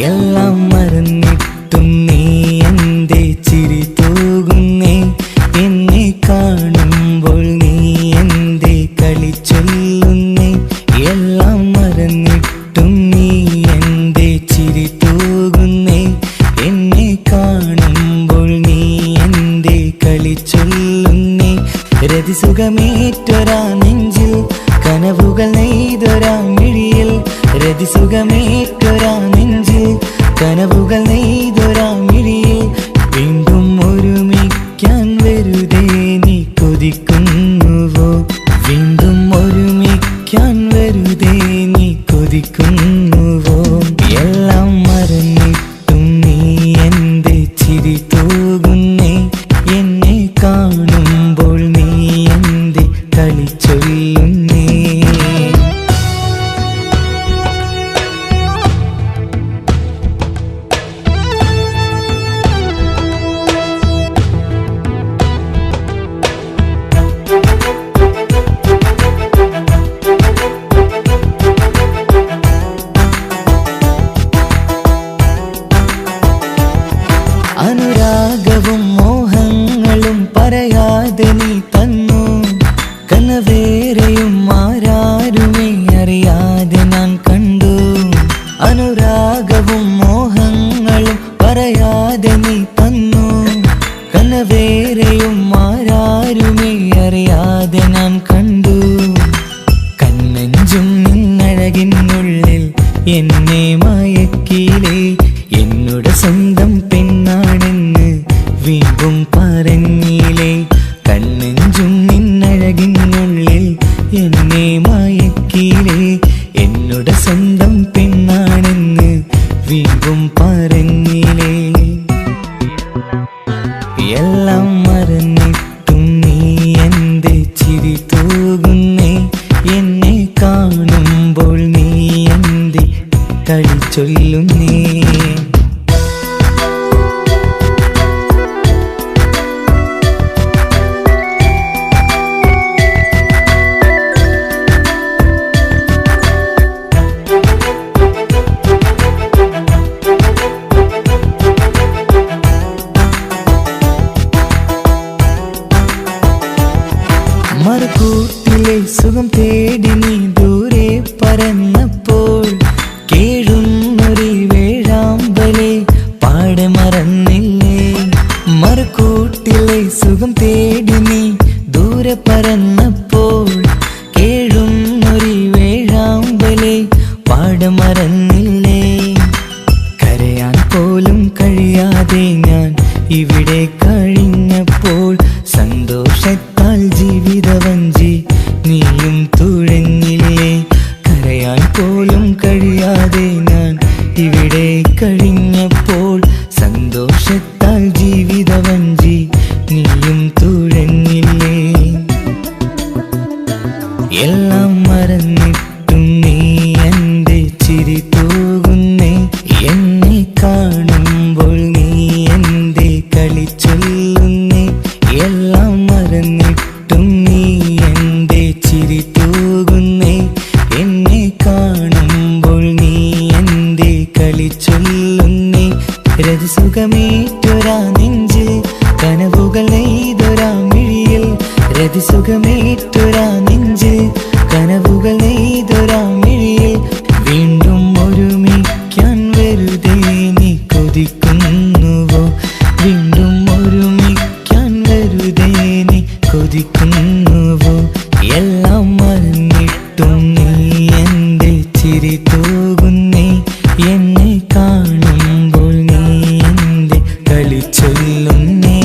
എല്ലാം മറന്നിട്ടും നീ എന്തേ ചിരി തൂകുന്നേ? എന്നെ കാണുമ്പോൾ നീ എന്തേ കളി ചൊല്ലുന്നേ? എല്ലാം മറന്നിട്ടും നീ എന്തേ ചിരി തൂകുന്നേ? എന്നെ കാണുമ്പോൾ നീ എന്തേ കളി ചൊല്ലുന്നേ? രതിസുഖമേറ്റൊരാ നെഞ്ചിൽ കനവുകൾ നെയ്തൊരാ മിഴിയിൽ, രതിസുഖമേറ്റൊരാ നെഞ്ചിൽ കനവുകൾ നെയ്തൊരാ മിഴിയിൽ, വീണ്ടും ഒരുമിക്കാൻ വെറുതെ നീ കൊതിക്കുന്നുവോ? വീണ്ടും ഒരുമിക്കാൻ വെറുതെ നീ കൊതിക്കുന്നുവോ? എല്ലാം മറന്നിട്ടും നീ എന്തേ ചിരി തൂകുന്നേ? എന്നെ കാണുമ്പോൾ നീ എന്തേ കളി ചൊല്ലുന്നേ? അനുരാഗവും മോഹങ്ങളും പറയാതെ നീ തന്നു, കനവേറെയും ആരാരുമേ അറിയാതെ ഞാൻ കണ്ടു. അനുരാഗവും മോഹങ്ങളും പറയാതെ നീ തന്നു, കനവേറെയും ആരാരുമേ അറിയാതെ ഞാൻ കണ്ടു. കണ്ണഞ്ചും നിന്നഴകിനുള്ളിൽ എന്നെ മയക്കിലേ, എന്നോട് സ്വന്തം പെണ്ണാണെന്ന് വീണ്ടും പറഞ്ഞില്ലേ? കണ്ണെഞ്ചും നിന്നഴകിനുള്ളിൽ എന്നെ മയക്കിലേ, എന്നോട് സ്വന്തം പെണ്ണാണെന്ന് വീണ്ടും പറഞ്ഞില്ലേ? എല്ലാം മറന്നിട്ടും നീ എന്തേ ചിരി തൂകുന്നേ? എന്നെ കാണുമ്പോൾ നീ എന്തേ കളി ചൊല്ലുന്നേ? മറുകൂട്ടിലെ സുഖം തേടി നീ ദൂരെ പറന്നപ്പോൾ, കേഴുന്നൊരു വേഴാമ്പലെ പാടെ മറന്നില്ലേ? മറുകൂട്ടിലെ സുഖം തേടി നീ ദൂരെ പറന്നപ്പോൾ, കേഴുന്നൊരു വേഴാമ്പലെ പാടെ മറന്നില്ലേ? കരയാൻ പോലും കഴിയാതെ ഞാൻ ഇവിടെ കഴിഞ്ഞപ്പോൾ, സന്തോഷത്താൽ ജീവിതവഞ്ചി നീയും തുഴഞ്ഞില്ലേ? കരയാൻ പോലും കഴിയാതെ ഞാൻ ഇവിടെ കഴിഞ്ഞപ്പോൾ, സന്തോഷത്താൽ ജീവിതവഞ്ചി നീയും തുഴഞ്ഞില്ലേ? എല്ലാം മറന്നിട്ടും നീ എന്തേ ചിരി തൂകുന്നേ? എന്നെ കാണുമ്പോൾ നീ എന്തേ കളി ചൊല്ലുന്നേ? എല്ലാം മറന്നിട്ടും നീ എന്തേ ചിരി തൂകുന്നേ? എന്നെ കാണുമ്പോൾ നീ എന്തേ കളി ചൊല്ലുന്നേ? രതിസുഖമേറ്റൊരാ നെഞ്ചിൽ കനവുകൾ നെയ്തൊരാ മിഴിയിൽ, രതിസുഖമേറ്റൊരാ നെഞ്ചിൽ കനവുകൾ നെയ്തൊരാ മിഴിയിൽ, വീണ്ടും ഒരുമിക്കാൻ വെറുതെ നീ കൊതിക്കുന്നുവോ? വീണ്ടും ഒരുമിക്കാൻ വെറുതെ നീ കൊതിക്കുന്നുവോ? എല്ലാം മറന്നിട്ടും നീ എന്തേ ചിരി തൂകുന്നേ? എന്നെ കാണുമ്പോൾ നീ എന്തേ കളി ചൊല്ലുന്നേ?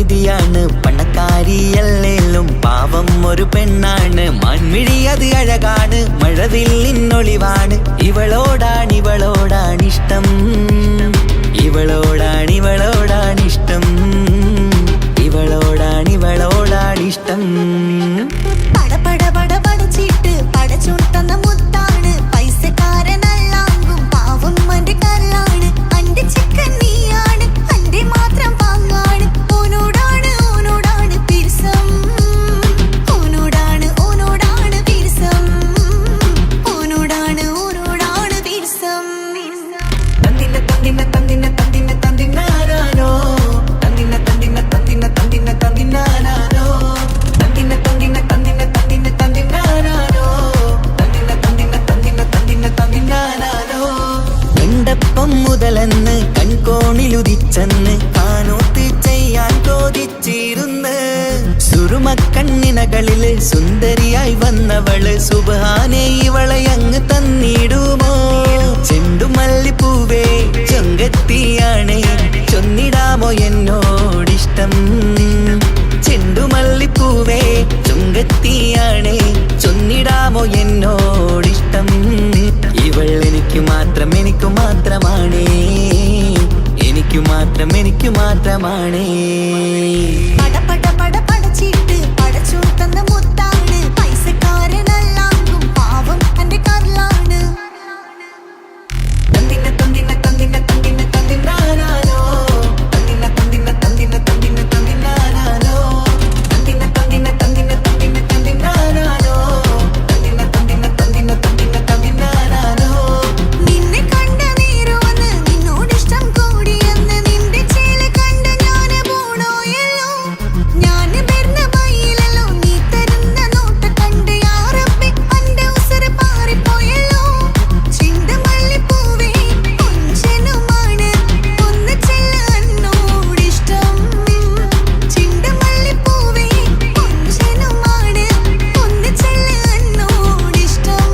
നിധിയാണ്. പണക്കാരിയല്ലേലും പാവം ഒരു പെണ്ണാണ്. മാൻമിഴി അത് അഴകാണ്, മഴവില്ലിന്നൊളിവാണ്. ഇവളോടാണിഷ്ടം, ഇവളോടാണിഷ്ടം, ഇവളോടാണിഷ്ടം. പടച്ചിട്ട് പടച്ചോൻ തന്ന മുത്താണ്. പൈസക്കാരനല്ലാങ്കും പാവം അന്റെ കല്ലാണ്. അന്റെ ചിക്കൻ നീയാണ്, അന്റെ മാത്രം പാങ്ങാണ്. ഓനോടാണ് പിരിസം, ഓനോടാണ് പിരിസം, ഓനോടാണ് പിരിസം. തന്തിന തന്തിന തന്തിന തന്തിന തന്തിനാനോ, തന്തിന തന്തിന തന്തിന തന്തിന തന്തിനാനോ, തന്തിന തന്തിന തന്തിന തന്തിന തന്തിനാനോ, തന്തിന തന്തിന തന്തിന തന്തിന തന്തിനാനോ. കണ്ടപ്പം മുതലെന്ന് കൺകോണിലുദിച്ചെന്ന് കാനോത്ത് ചെയ്യാൻ ചോദിച്ചിരുന്ന്. സുറുമക്കണ്ണിനകളില് സുന്ദരിയായി വന്നവള് സുബ്ഹാനേ ഇവളെ അങ്ങ് തന്നിടുമോ? ചെണ്ടുമല്ലിപ്പൂവേ ചൊങ്കത്തിയാണ്, ചൊന്നിടാമോ എന്നോടിഷ്ടം? ചെണ്ടുമല്ലിപ്പൂവേ ചൊങ്കത്തിയാണ്, ചൊന്നിടാമോ എന്നോടിഷ്ടം? ഇവൾ എനിക്ക് മാത്രമാണേ, എനിക്ക് മാത്രമാണേ. പടച്ചിട്ട് പടച്ചോൻ തന്ന മുത്താണ്. പൈസക്കാരനല്ലാങ്കും പാവം അന്റെ കല്ലാണ്. തന്തിന തന്തിന തന്തിന തന്തിന തന്തിനാനോ, തന്തിന തന്തിന തന്തിന തന്തിന തന്തിനാനോ, തന്തിന തന്തിന തന്തിന തന്തിന തന്തിനാനോ, തന്തിന തന്തിന തന്തിന തന്തിന തന്തിനാനോ. നിന്നെ കണ്ട നേരോന്ന് നിന്നോടിഷ്ടം കൂടിയെന്ന് നിന്റെ ചേല കണ്ട ഞാന് പോണോയല്ലോ. ഞാന് വരുന്ന ബൈയിലല്ലോ നീ തരുന്ന നോട്ട കണ്ട് യാ റബ്ബി അന്റെ ഉസറ് പാറിപ്പോയല്ലോ. ചെണ്ടുമല്ലിപ്പൂവേ കൊഞ്ചനുമാണ്, ഒന്ന് ചെല്ല എന്നോടിഷ്ടം. ചെണ്ടുമല്ലിപ്പൂവേ കൊഞ്ചനുമാണ്, ഒന്ന് ചെല്ല എന്നോടിഷ്ടം.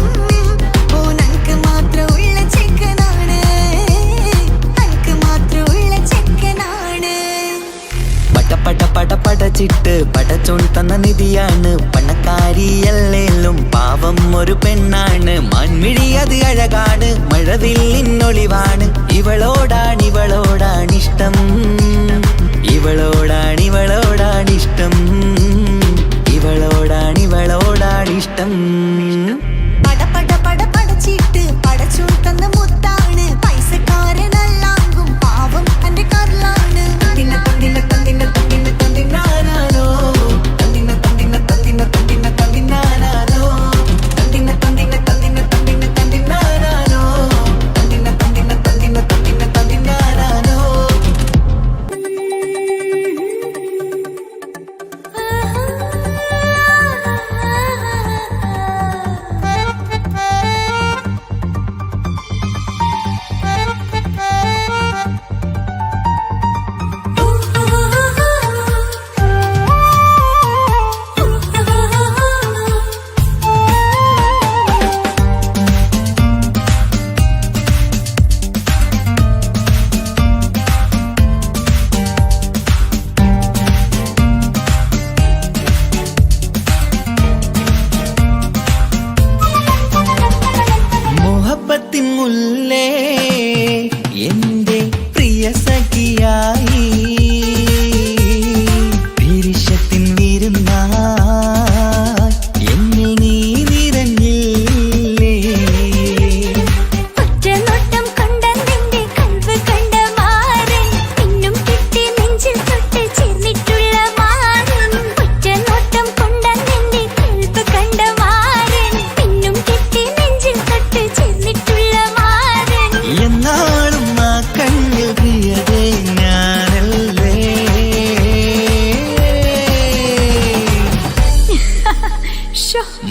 ഓനക്ക് മാത്രമുള്ള ചെക്കനാണ്, അനക്ക് മാത്രമുള്ള ചെക്കനാണ്. പടച്ചിട്ട് പടച്ചോൻ തന്ന നിധിയാണ്. പണക്കാരിയല്ലേലും പാവം ഒരു പെണ്ണാണ്. മാൻമിഴി അത് അഴകാണ്, മഴവില്ലിന്നൊളിവാണ്. ഇവളോടാണിഷ്ടം, ഇവളോടാണിഷ്ടം, ഇവളോടാണിഷ്ടം. പടച്ചിട്ട് പടച്ചോൻ തന്ന മുത്താണ്. പൈസക്കാരനല്ലാങ്കും പാവം അന്റെ കല്ലാണ്. തന്തിന തന്തിന തന്തിന തന്തിന തന്തിനാനോ, തന്തിന തന്തിന തന്തിന തന്തിന തന്തിനാനോ, തന്തിന തന്തിന തന്തിന തന്തിന തന്തിനാനോ, തന്തിന തന്തിന തന്തിന തന്തിന തന്തിനാനോ. മുഹബത്തിൻ മുല്ലേ എന്റെ പ്രിയ സഖിയായി, പിരിശത്തിൻ വിരുന്നായി എന്നിൽ നീ നിറഞ്ഞില്ലേ? ഒറ്റനോട്ടം കണ്ട നിന്റെ കൽവ് കണ്ട മാരൻ, പിന്നും കിട്ടി നെഞ്ചിൽ തൊട്ട് ചേർന്നിട്ടുള്ള മാരൻ. ഒറ്റനോട്ടം കൊണ്ട നിന്റെ കൽവ് കണ്ട മാരൻ, പിന്നും കിട്ടി നെഞ്ചിൽ തൊട്ട് ചേർന്നിട്ടുള്ള മാരൻ. എന്നാളും ആ കണ്ണിൽ പ്രിയതേ ഞാനല്ലേ?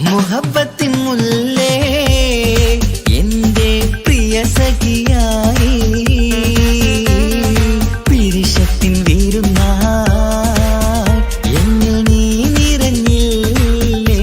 മുഹബത്തിൻ മുല്ലേ എന്റെ പ്രിയ സഖിയായി, പിരിശത്തിൻ വിരുന്നായി എന്നിൽ നീ നിറഞ്ഞില്ലേ?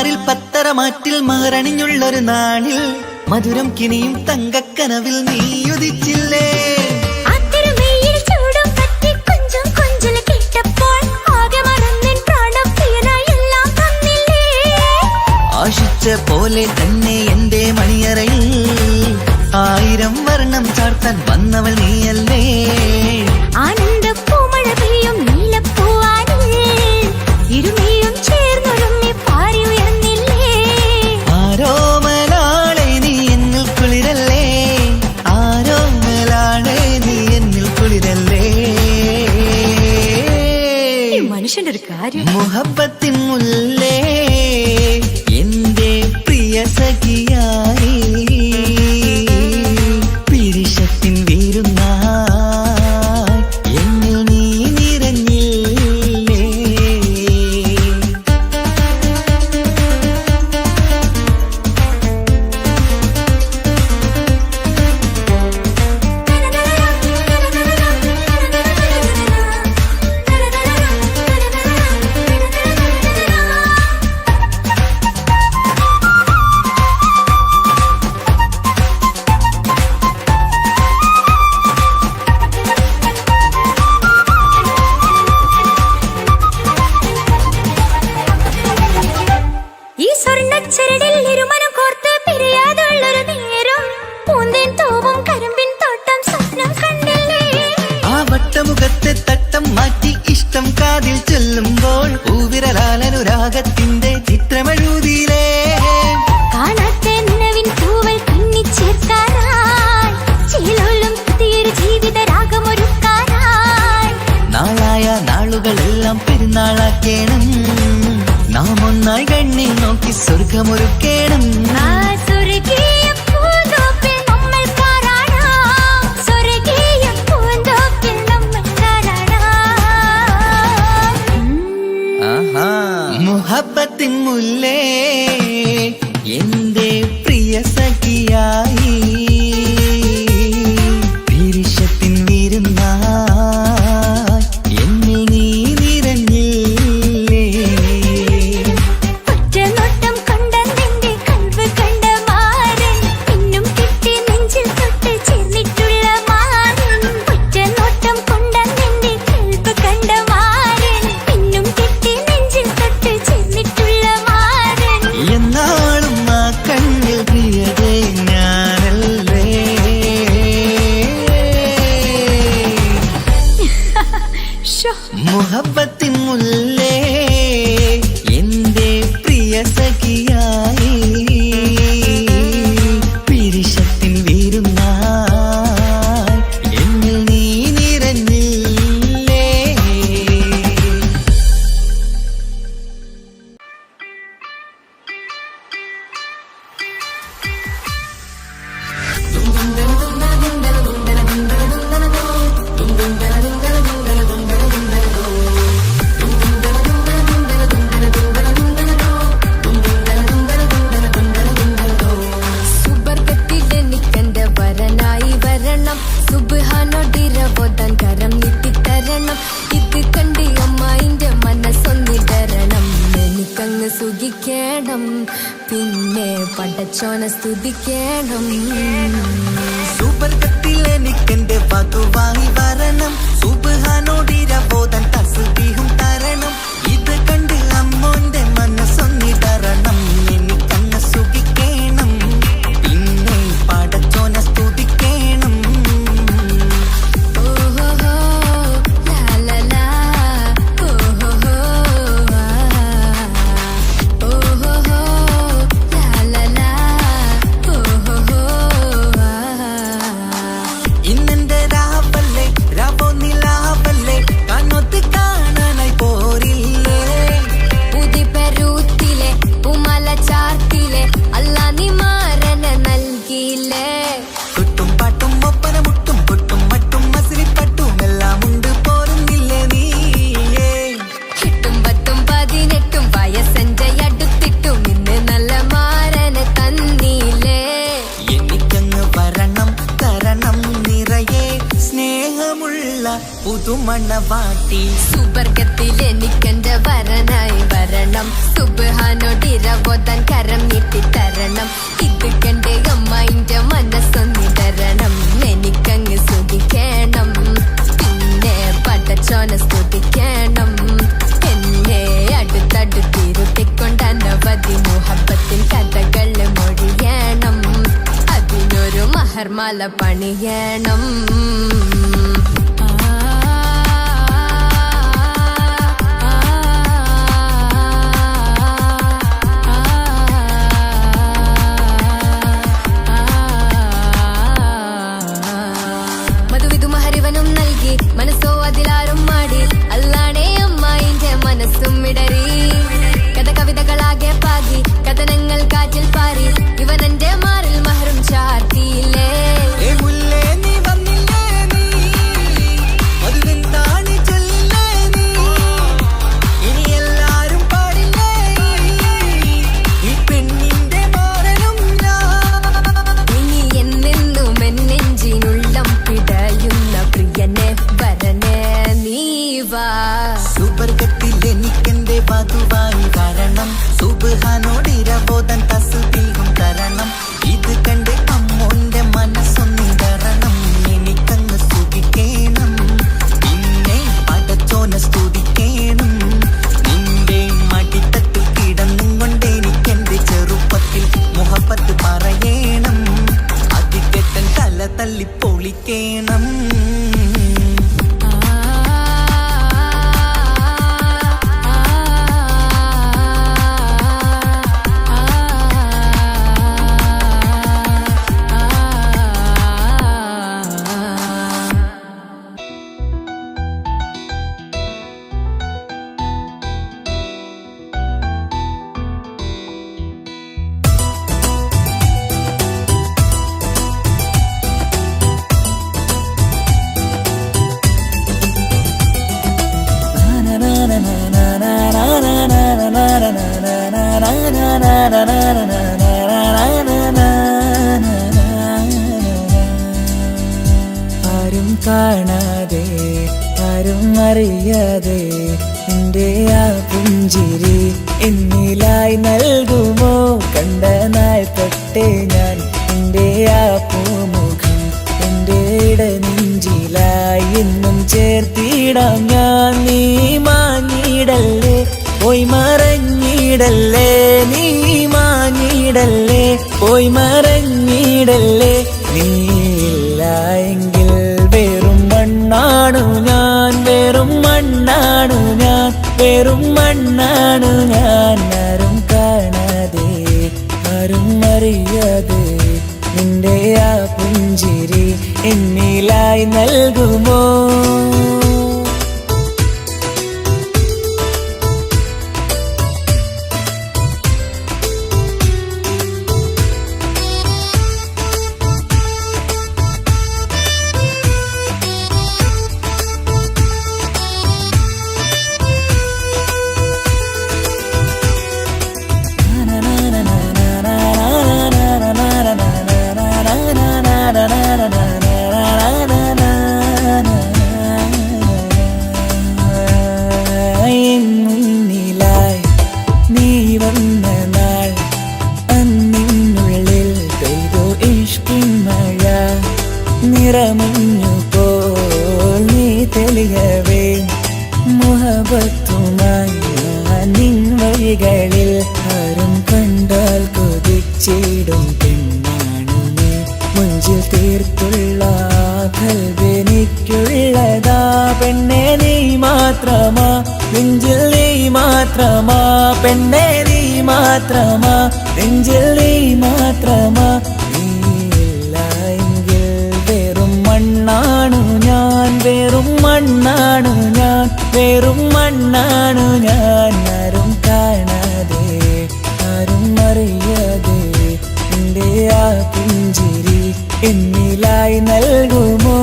മാറിൽ പത്തരമാറ്റിൽ മഹറണിഞ്ഞുള്ളൊരു നാളിൽ മധുരം കിനിയും തങ്കക്കനവിൽ നീയുദിച്ചില്ലേ. ആശിച്ച പോലെ തന്നെ എന്റെ മണിയറയിൽ 1000 വർണ്ണം ചാർത്താൻ വന്നവൾ നീയല്ലേ. ആനന്ദപ്പൂമഴ പെയ്യും നീലപ്പൂവാനിൽ ഇരുമയും ചേർന്നൊരുമ്മി പാരി ഉയർന്നില്ലേ. ആരോമലാളെ നീ എന്നിൽ കുളിരല്ലേ, ആരോമലാളെ നീ എന്നിൽ കുളിരല്ലേ. മനുഷ്യന്റെ ഒരു കാര്യം. മുഹബത്തിൻ മുല്ലേ എന്റെ പ്രിയ സഖിയായി പിരിശത്തിൻ വീരുന്നായി എന്നിൽ നീ നിറഞ്ഞില്ലേ. ഈ സ്വർണ്ണച്ചരടിൽ ഇരുമനം കോർത്ത് പിരിയാതുള്ളൊരു നേരം പൂന്തേൻ തോവും കരിമ്പിൻ തോട്ടം സ്വപ്നം കണ്ടില്ലേ. ആ വട്ടമുഖത്തെ തട്ടം മാറ്റി ഇഷ്ടം കാതിൽ ചൊല്ലുമ്പോൾ പൂവിരലാലനുരാഗത്തിന്റെ ചിത്രമെഴുതിയിലേ. കാണാത്ത നനവിൻ തൂവൽ കണ്ണിച്ചേർക്കാനായി ചീലോലും പുതിയൊരു ജീവിത രാഗമൊരുക്കാനായി നാളായ നാളുകളെല്ലാം പെരുന്നാളാക്കേണം, നാം ഒന്നായി കണ്ണിൽ നോക്കി സ്വർഗമൊരുക്കേണം. ആ സ്വർഗീയ പൂന്തോപ്പിൽ നമ്മൾ കാണാം, സ്വർഗീയ പൂന്തോപ്പിൽ നമ്മൾ കാണാം. ആഹാ. മുഹബത്തിൻ മുല്ലേ എന്റെ പ്രിയ സഖിയായി പിരിശത്തിൻ വീരുന്നായി എന്നിൽ നീ നിറഞ്ഞില്ലേ. ഒറ്റനോട്ടം കൊണ്ട നിന്റെ കൽവ് കണ്ട മാരൻ പിന്നും കിട്ടി നെഞ്ചിൽ തൊട്ട് ചേർന്നിട്ടുള്ള മാരൻ. ഒറ്റനോട്ടം കൊണ്ട നിന്റെ കൽവ് കണ്ട മാരൻ പിന്നും കിട്ടി നെഞ്ചിൽ തൊട്ട് ചേർന്നിട്ടുള്ള മാരൻ. എന്നാളും ആ കണ്ണിൽ പ്രിയതേ ഞാനല്ലേ. ശോ, മുഹബത്തിൻ മുല്ലേ എന്റെ പ്രിയ സഖിയായി പിരിശത്തിൻ വീരുന്നായി എന്നിൽ നീ നിറഞ്ഞില്ലേ. സുബർക്കത്തിലെനിക്കെന്റെ വരനായി വരണം, സുബ്ഹാനോടിരവോദാൻ കരം നീട്ടിത്തരണം. ഇത് കണ്ട് അമ്മായിന്റെ മനസ്സൊന്നിടരണം, എനിക്കങ്ങ് സുഖിക്കണം, പിന്നെ പടച്ചോനെ സ്തുതിക്കണം. സുബർക്കത്തിൽ എനിക്കെന്റെ വധുവായി വരണം, സുബ്ഹാനോടിരവോദാൻ തസ്ബീഹും തരണം. ഇത് കണ്ട് അമ്മോന്റെ മനസ്സൊന്നിടരണം, എനിക്കങ്ങ് സുഖിക്കണം, പിന്നെ പടച്ചോനെ സ്തുതിക്കണം. ഓഹോഹോ ലാലലാ, ഓഹോഹോ ഓഹോഹോ ലാലലാ, ഓഹോഹോ. ഇന്നെന്റെ രാവല്ലേ രാവോ നിലാവല്ലേ കാണൊത്ത് കാണാനായി പോരി പുതുമണവാട്ടി. സുബർഗത്തിൽ എനിക്കെന്റെ വരനായി വരണം, സുബ്ഹാനോടിരവോതാൻ കരം നീട്ടി തരണം. ഇത് കണ്ട് അമ്മായിന്റെ മനസ്സൊന്നിടരണം, എനിക്കങ്ങ് സുഖിക്കണം, പിന്നെ പടച്ചോനെ സ്തുതിക്കണം. എന്നെ അടുത്തടുത്തിരുത്തിക്കൊണ്ട് അനവധി മുഹബത്തിൻ കഥകൾ മൊഴിയണം, അതിനൊരു മഹർമാല പണിയണം. മനസ്സോ അതിലാരും മാടി, അല്ലാണേ അമ്മായിന്റെ മനസ്സും ഇടറി. കവിതകളാകെ പാകി, കഥനങ്ങൾ കാറ്റിൽ പാറി, ഇവനെന്റെ മാറിൽ മഹറും ചാർത്തിയില്ലേ. സുബർഗത്തിൽ എനിക്കെന്റെ വധുവായി വരണം, സുബ്ഹാനോടിരവോതാൻ തസ്ബീഹും തരണം. ഇത് കണ്ട് അമ്മോന്റെ മനസ്സൊന്നിടരണം, എനിക്കങ്ങ് സുഖിക്കണം, പിന്നെ പടച്ചോനെ സ്തുതിക്കണം. നിന്റെ മടിത്തട്ടിൽ കിടന്നും കൊണ്ട് എനിക്കെന്റെ ചെറുപ്പത്തിൽ മുഹബത്ത് പറയണം, അതികെട്ടൻ തല തല്ലി പൊളിക്കണം. ആരും കാണാതെ ആരും അറിയാതെ എൻ്റെ ആ പുഞ്ചിരി എന്നിലായി നൽകുമോ? കണ്ട നാൾ തൊട്ടേ ഞാൻ എൻ്റെ ആ പൂമുഖം എൻ്റെ ഇടനെഞ്ചിലായി എന്നും ചേർത്തിടാം ഞാൻ. നീ മാഞ്ഞിടല്ലേ, പോയി മറഞ്ഞിടല്ലേ, നീ മാഞ്ഞിടല്ലേ, പോയി മറഞ്ഞിടല്ലേ. നീയില്ല എങ്കിൽ വെറും മണ്ണാണു ഞാൻ, വെറും മണ്ണാണു ഞാൻ, വെറും മണ്ണാണു ഞാൻ. ആരും കാണാതെ ആരും അറിയാതെ നിന്റെ ആ പുഞ്ചിരി എന്നിലായി നൽകുമോ? മുന്നിലായി നീ വന്ന നാൾ, അന്നിനുള്ളിൽ പെയ്തു ഇഷ്കിൻ മഴ. നിറമഞ്ഞു പോൽ നീ തെളിയവേ, മുഹബത്തുമായി നിൻ വഴികളിൽ. ആരും കണ്ടാൽ കൊതിച്ചിടും പെണ്ണാണു നീ, മുഞ്ചിൽ തീർത്തുള്ള കൽബെനിക്കുള്ളതാ. പെണ്ണെ നീ മാത്രമാ, നെഞ്ചിൽ നീ മാത്രമാ, പെണ്ണെ നീ മാത്രമാ, നെഞ്ചിൽ നീ മാത്രമാ. നീയില്ല എങ്കിൽ വെറും മണ്ണാണു ഞാൻ, വെറും മണ്ണാണു ഞാൻ, വെറും മണ്ണാണു ഞാൻ. ആരും കാണാതെ ആരും അറിയാതെ എൻ്റെ ആ പുഞ്ചിരി എന്നിലായി നൽകുമോ?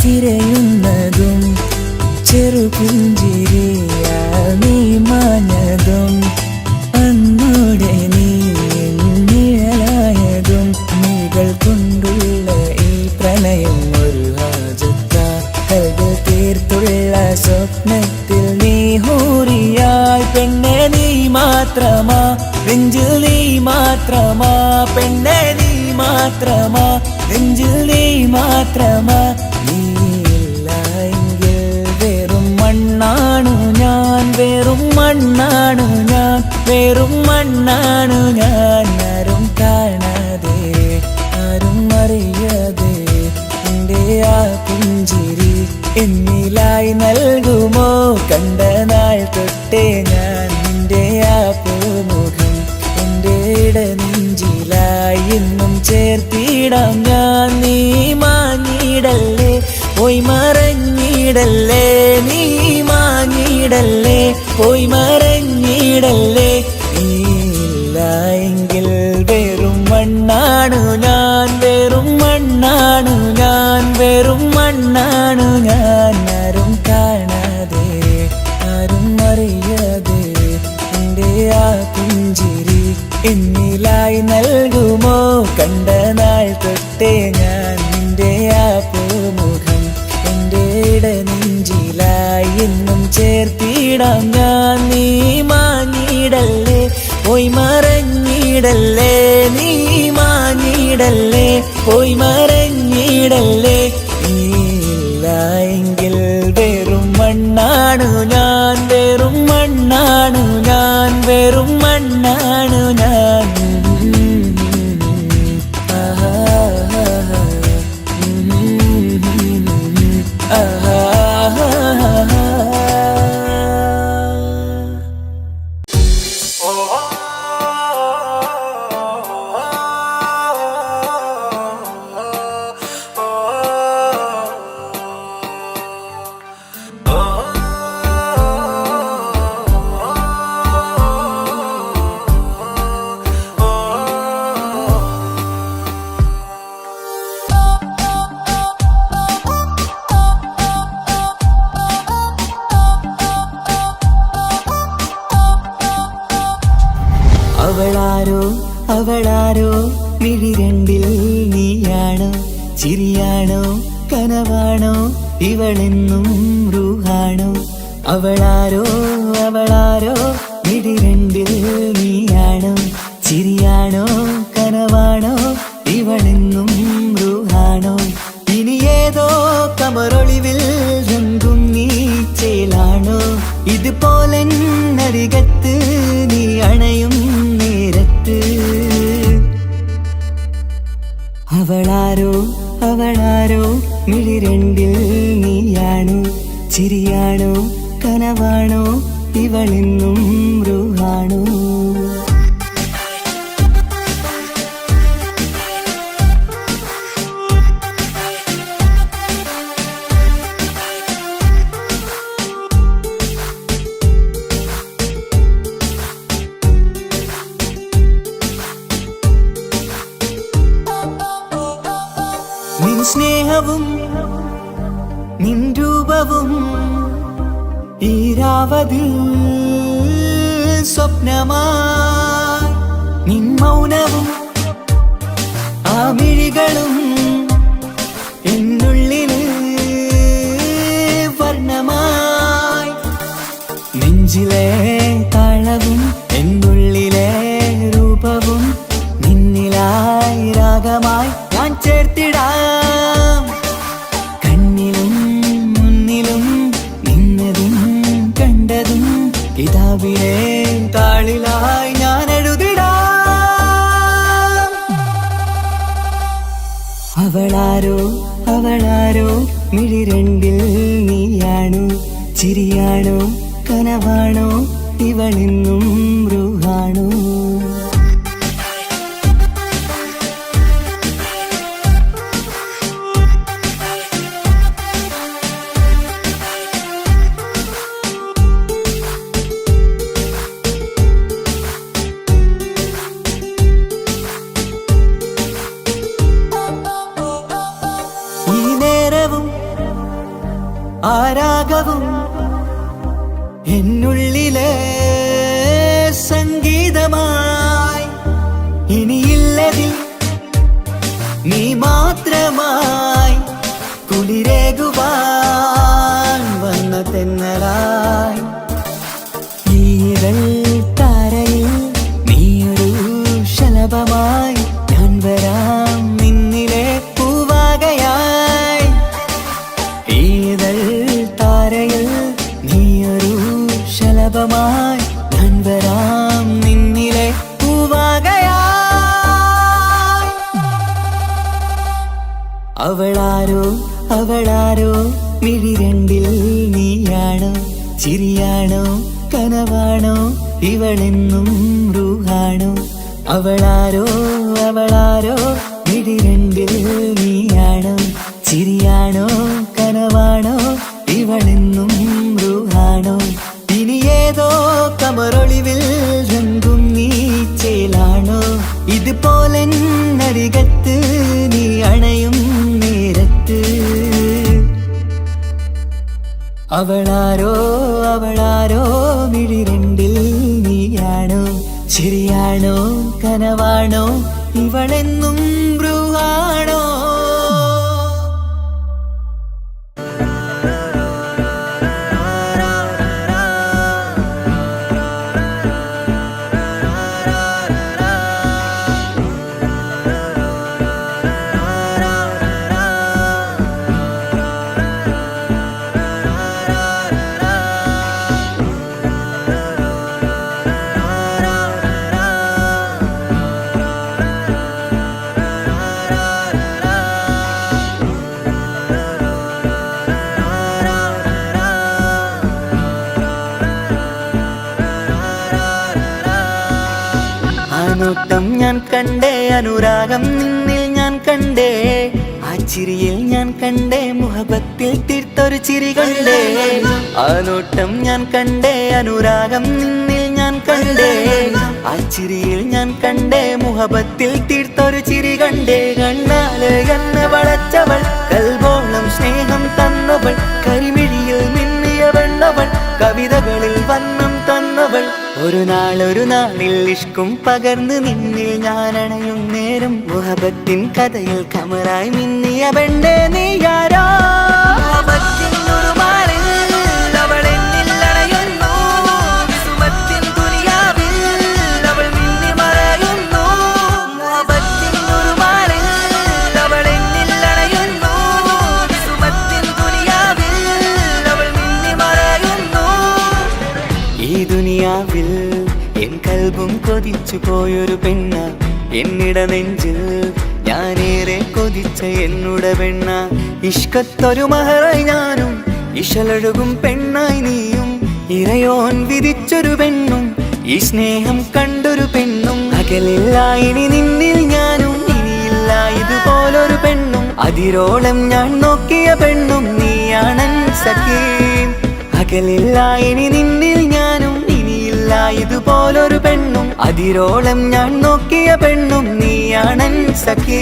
തിരയുന്നതും ചെറുപുഞ്ചിരിയാൽ നീ മാഞ്ഞതും അന്നോടെ നീ നിഴലായതും നീകൾ കൊണ്ടുള്ള ഈ പ്രണയം ഒരു ഹാജത്ത കൽവിൽ തീർത്തുള്ള സ്വപ്നത്തിൽ നീ ഹൂറിയായി പെണ്ണെ നീ മാത്രമാ നെഞ്ചിൽ നീ മാത്രമാ പെണ്ണെ നീ മാത്രമാ നെഞ്ചിൽ നീ മാത്രമാ നീയില്ല എങ്കിൽ വെറും മണ്ണാണു ഞാൻ വെറും മണ്ണാണു ഞാൻ വെറും മണ്ണാണു ഞാൻ ആരും കാണാതെ ആരും അറിയാതെ എൻ്റെ ആ പുഞ്ചിരി എന്നിലായി നൽകുമോ കണ്ട നാൾ തൊട്ടേ ഞാൻ നിന്റെ ആ പൂമുഖം എൻ്റെ ഇടനെഞ്ചിലായി എന്നും ചേർത്തിടാം ഞാൻ നീ മാഞ്ഞിടല്ലേ പോയി മറഞ്ഞിടല്ലേ നീ മാഞ്ഞിടല്ലേ പോയി മറഞ്ഞിടല്ലേ നീയില്ല എങ്കിൽ വെറും മണ്ണാണു ഞാൻ വെറും മണ്ണാണു ഞാൻ വെറും മണ്ണാണു ഞാൻ ആരും കാണാതെ ആരും അറിയാതെ എൻ്റെ ആ പുഞ്ചിരി എന്നിലായി നൽകുമോ കണ്ട നാൾ തൊട്ടേ ഞാൻ നിന്റെ ആ പൂമുഖം എൻ്റെ ഇടനെഞ്ചിലായി എന്നും ചേർത്തിടാം ഞാൻ നീ മാഞ്ഞിടല്ലേ പോയി മറഞ്ഞിടല്ലേ നീ മാഞ്ഞിടല്ലേ പോയി മറഞ്ഞിടല്ലേ നീയില്ല എങ്കിൽ വെറും മണ്ണാണു ഞാൻ വെറും മണ്ണാണു ഞാൻ വെറും മണ്ണാണു ഞാൻ അവളാരോ അവളാരോ മിഴി രണ്ടിൽ നീയാണോ ചിരിയാണോ കനവാണോ ഇവളെന്നും റൂഹാണോ അവളാരോ അവളാരോ മിഴി രണ്ടിൽ നീയാണോ ചിരിയാണോ കനവാണോ ഇവളെന്നും റൂഹാണോ ഇനി ഏതോ കമറൊളിവിൽ രംഗും നീ ചേലാണോ ഇതുപോലെ നരികത്ത് നീ അണയും നേരത്ത് അവളാരോ അവളാരോ മിഴി രണ്ടിൽ നീയാണോ ചിരിയാണോ കനവാണോ ഇവളെന്നും റൂഹാണോ നിൻ സ്നേഹവും നിൻ രൂപവും ഈരാവതിൽ സ്വപ്നമായി നിൻ മൗനവും ആ മിഴികളും എന്നുള്ളിൽ വർണ്ണമായി നെഞ്ചിലെ താളവും എന്നുള്ളിലെ രൂപവും നിന്നിലായി രാഗമായി ഞാൻ ചേർത്തിടാം കണ്ണിലും മുന്നിലും നിന്നതും കണ്ടതും കിതാബിലെ താളിലായി ഞാൻ എഴുതിടാം അവളാരോ അവളാരോ മിഴി രണ്ടിൽ നീയാണോ ചിരിയാണോ കനവാണോ ഇവളെന്നും റൂഹാണോ ആരാഗവും എന്നുള്ളിലെ സംഗീതമായി ഇനിയില്ലതിൽ നീ മാത്രമായി കുളിരേകുവാൻ വന്ന തെന്നലായി ഈരൽ താരയിൽ നീയൊരു ശലഭമായി ഞാൻ വരാം നിന്നിലെ പൂവാകയായി ഈരൽ താരയിൽ നീയൊരു ശലഭമായി ഞാൻ വരാം നിന്നിലെ പൂവാകയായി അവളാരോ അവളാരോ മിഴിരണ്ടിൽ നീയാണോ ചിരിയാണോ കനവാണോ ഇവളെന്നും റൂഹാണോ അവളാരോ അവളാരോ മിഴിരണ്ടിൽ നീയാണോ ചിരിയാണോ കനവാണോ ഇവളെന്നും റൂഹാണോ ഇനി ഏതോ കമറൊളിവിൽ രംഗും നീ ചേലാണോ ഇതുപോലെ നരികത്ത് നീ അണയും നേരത്ത് അവളാരോ അവളാരോ മിഴിരണ്ടിൽ നീയാണോ ശരിയാണോ കനവാണോ ഇവളെന്നും ബ്രൂഹാണോ നോട്ടം ഞാൻ കണ്ടേ അനുരാഗം നിന്നിൽ ഞാൻ കണ്ടേ ആ ചിരിയിൽ ഞാൻ കണ്ടേ മുഹബത്തിൽ തീർത്തൊരു ചിരി കണ്ടേ ആ നോട്ടം ഞാൻ കണ്ടേ അനുരാഗം നിന്നിൽ ഞാൻ കണ്ടേ ആ ചിരിയിൽ ഞാൻ കണ്ടേ മുഹബത്തിൽ തീർത്തൊരു ചിരി കണ്ടേ കണ്ണാല് എന്നെ വളച്ചവൾ കൽബോളം സ്നേഹം തന്നവൾ കരിമിഴിയിൽ മിന്നിയ വെണ്ണവൾ കവിതകളിൽ വന്നം തന്നവൾ ഒരു നാളിൽ ഇഷ്കും പകർന്ന് നിന്നിൽ ഞാൻ അണയും നേരം മുഹബത്തിൻ കഥയിൽ കമറായി മിന്നിയ പെണ്ണേ നീയാരോ എൻ കൽബും കൊതിച്ചു പോയൊരു പെണ്ണ എന്നിട നെഞ്ചിൽ ഞാനേറെ കൊതിച്ച എന്നുട പെണ്ണ ഇഷ്കത്തൊരു മഹറായി ഞാനും ഇശലൊഴുകും പെണ്ണായി നീയും ഇറയോൻ വിധിച്ചൊരു പെണ്ണും ഈ സ്നേഹം കണ്ടൊരു പെണ്ണും അകലില്ല ഇനി നിന്നിൽ ഞാനും ഇനിയില്ല ഇതുപോലൊരു പെണ്ണും അതിരോളം ഞാൻ നോക്കിയ പെണ്ണും നീയാണൻ സഖീ അകലില്ല ഇനി നിന്നിൽ ഞാനും ഇതുപോലൊരു പെണ്ണും അതിരോളം ഞാൻ നോക്കിയ പെണ്ണും നീയാണൻ സഖീ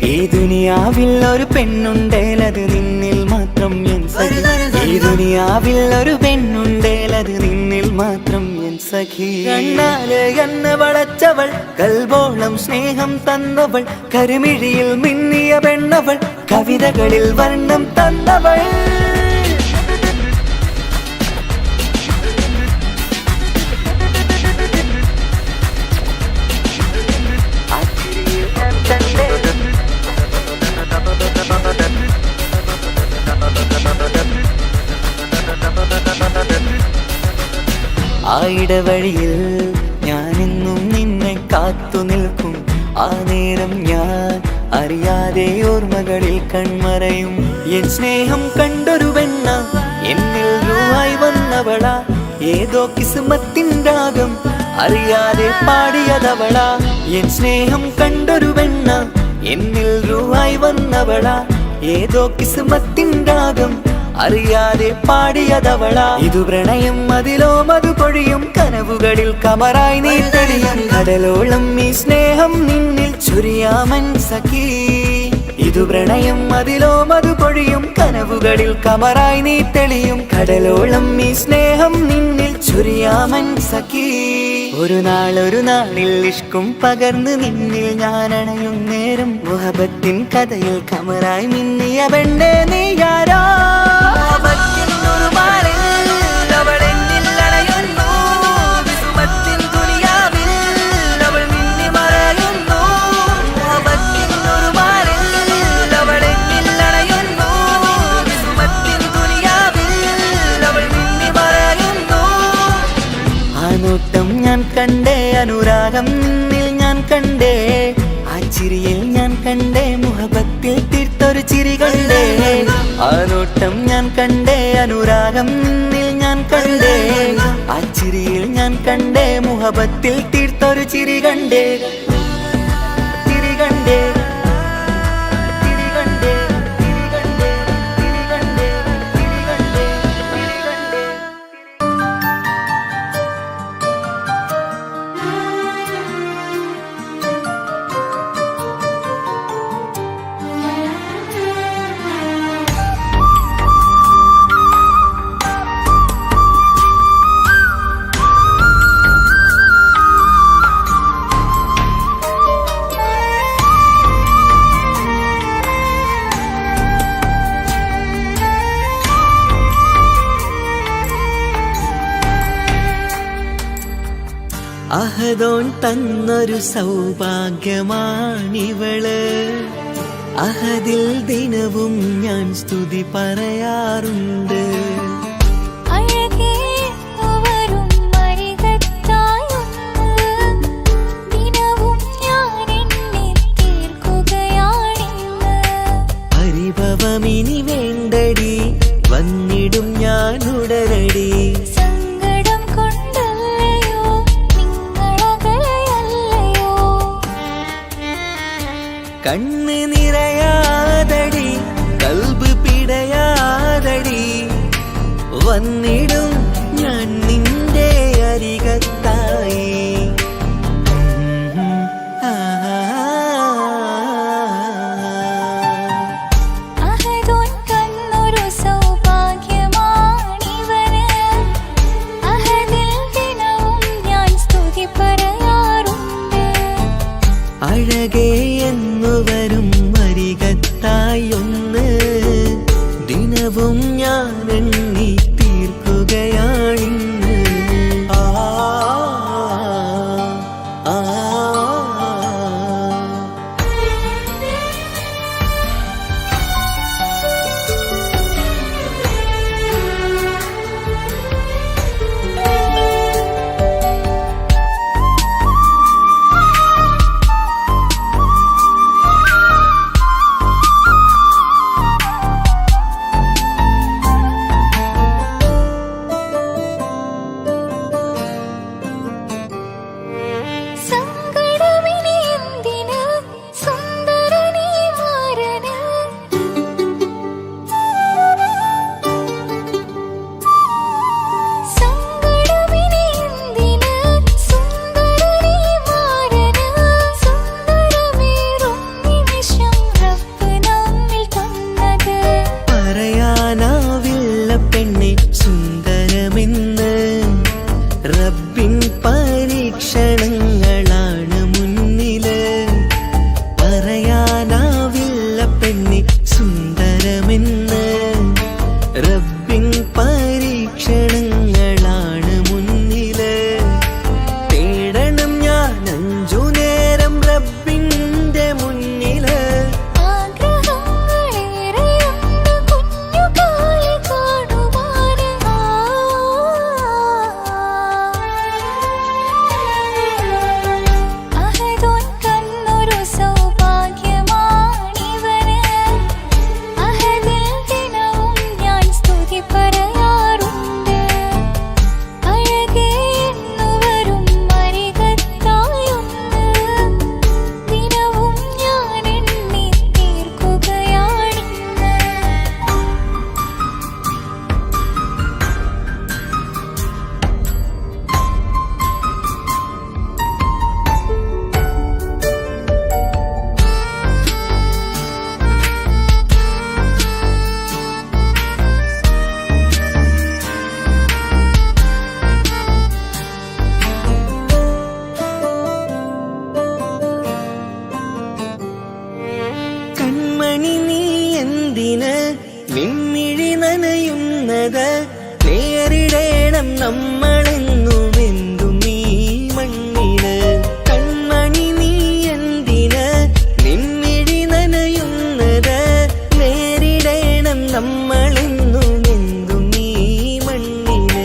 ഈ ദുനിയാവിൽ ഒരു പെണ്ണുണ്ടേലത് നിന്നിൽ മാത്രം എൻ സഖി ഈ ദുനിയാവിൽ ഒരു പെണ്ണുണ്ടേലത് നിന്നിൽ മാത്രം എൻ സഖി കണ്ണാല് എന്നെ വളച്ചവൾ കൽബോളം സ്നേഹം തന്നവൾ കരിമിഴിയിൽ മിന്നിയ പെണ്ണവൾ കവിതകളിൽ വർണ്ണം തന്നവൾ ആ ഇടവഴിയിൽ ഞാനെന്നും നിന്നെ കാത്തു നിൽക്കും ആ നേരം ഞാൻ അറിയാതെ ഓർമ്മകളിൽ കൺമറയും എൻ സ്നേഹം കണ്ടൊരു പെണ്ണ എന്നിൽ രൂപായി വന്നവളാ ഏതോ കിസ്മത്തിൻ രാഗം അറിയാതെ പാടിയതവളാ എൻ സ്നേഹം കണ്ടൊരു പെണ്ണ എന്നിൽ രൂപായി വന്നവളാ ഏതോ കിസ്മത്തിൻ രാഗം അറിയാതെ പാടിയതവളാ ഇതു പ്രണയം അതിലോ മധു പൊഴിയും കനവുകളിൽ കമറായി നീ തെളിയും കടലോളം ഈ സ്നേഹം നിന്നിൽ ചൊരിയാമൻ സഖീ പുതുപ്രണയം അതിലോ മധു പൊഴിയും കനവുകളിൽ കമറായി നീ തെളിയും കടലോളം ഈ സ്നേഹം നിന്നിൽ ചൊരിയാമൻ സഖി ഒരു നാളിൽ ഇഷ്കും പകർന്ന് നിന്നിൽ ഞാൻ അണയും നേരം മുഹബത്തിൻ കഥയിൽ കമറായി മിന്നിയ പെണ്ണെ നീയാരോ ഞാൻ കണ്ടേ അനുരാഗം നിന്നിൽ ഞാൻ കണ്ടേ ആ ചിരിയിൽ ഞാൻ കണ്ടേ മുഹബത്തിൽ തീർത്തൊരു ചിരി കണ്ടേ ആ നോട്ടം ഞാൻ കണ്ടേ അനുരാഗം നിന്നിൽ ഞാൻ കണ്ടേ ആ ചിരിയിൽ ഞാൻ കണ്ടേ മുഹബത്തിൽ തീർത്തൊരു ചിരി കണ്ടേ ചിരി കണ്ടേ അഹദോൻ തന്നൊരു സൗഭാഗ്യമാണിവള് അഹദിൽ ദിനവും ഞാൻ സ്തുതി പറയാറുണ്ട് പരിഭവമിനി വേണ്ടടി വന്നിടും ഞാൻ ഉടനടി കണ്ണ് നിറയാതടി കൽബ് പിടയാതടി വന്നിടും ഞാൻ നിന്റെ അരികത്തായി അഴകേ എന്നു വരും അരികത്തായി ഒന്ന് ദിനവും ഞാൻ എണ്ണി തീർക്കുകയാണിന്ന് നേരിടേണ്ടത് നേരിടേണം നമ്മളെന്നും എന്തും ഈ മണ്ണിന്. കൺമണി നീ എന്തിന് നിൻമിഴി നനയുന്നത് നേരിടേണം നമ്മളെന്നും എന്തും ഈ മണ്ണിന്.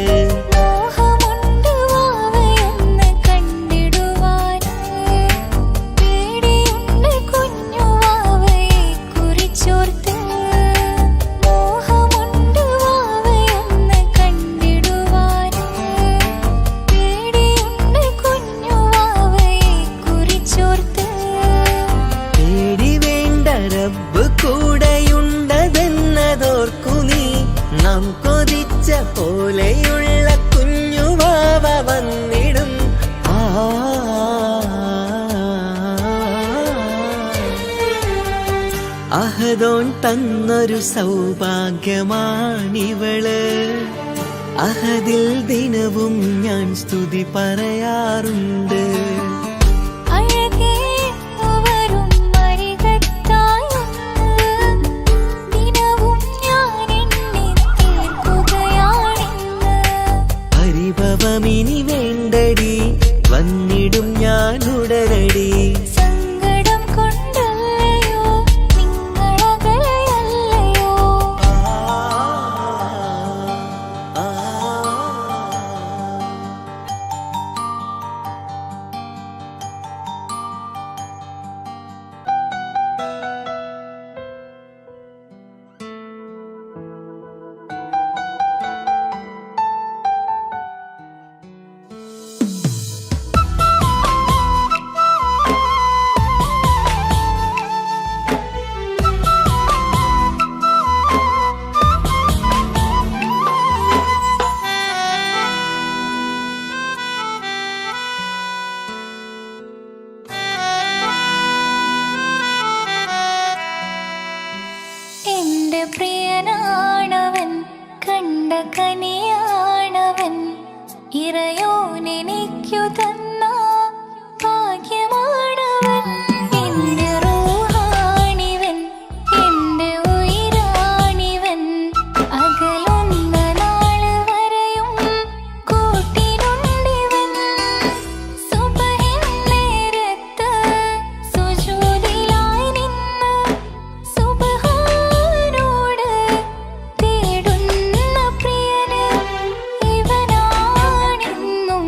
മോഹമുണ്ട് വാവയൊന്ന് കണ്ടിടുവാൻ, പേടിയുണ്ട് കുഞ്ഞു വാവയെ കുറിച്ചോർത്ത്. മോഹമുണ്ട് വാവയൊന്ന് കണ്ടിടുവാൻ, പേടിയുണ്ട് കുഞ്ഞു വാവയെ കുറിച്ചോർത്ത്. പേടി വേണ്ട റബ്ബ് കൂടെയുണ്ടതെന്നതോർക്കു നീ. നാം കൊതിച്ച പോലെയുള്ള കുഞ്ഞുവാവ വന്നിടും. അഹദോൻ തന്നൊരു സൗഭാഗ്യമാണിവള്. അഹദിൽ ദിനവും ഞാൻ സ്തുതി പറയാറുണ്ട്. അഴകേ വരും അരികത്തായൊന്ന്, ദിനവും ഞാൻ എണ്ണി തീർക്കുകയാണിന്ന്. പരിഭവമിനി വേണ്ടടി വന്നിടും ഞാൻ ഉടനടി. സങ്കടം കൊണ്ടല്ലയോ നിങ്ങളകലെയല്ലയോ. എന്റെ പ്രിയനാണവൻ, കണ്ട കനിയാണവൻ, ഇറയോനെനിക്കു തന്ന ഭാഗ്യമാണവൻ. എന്റെ റൂഹാണിവൻ, എന്റെ ഉയിരാണിവൻ, അകലുന്ന നാള് വരെയും കൂട്ടിനുണ്ടിവൻ. സുബഹിൻ നേരത്ത് സുജൂദിലായി നിന്ന് സുബ്ഹാനോട് തേടുന്ന പ്രിയന് ഇവനാണെന്നും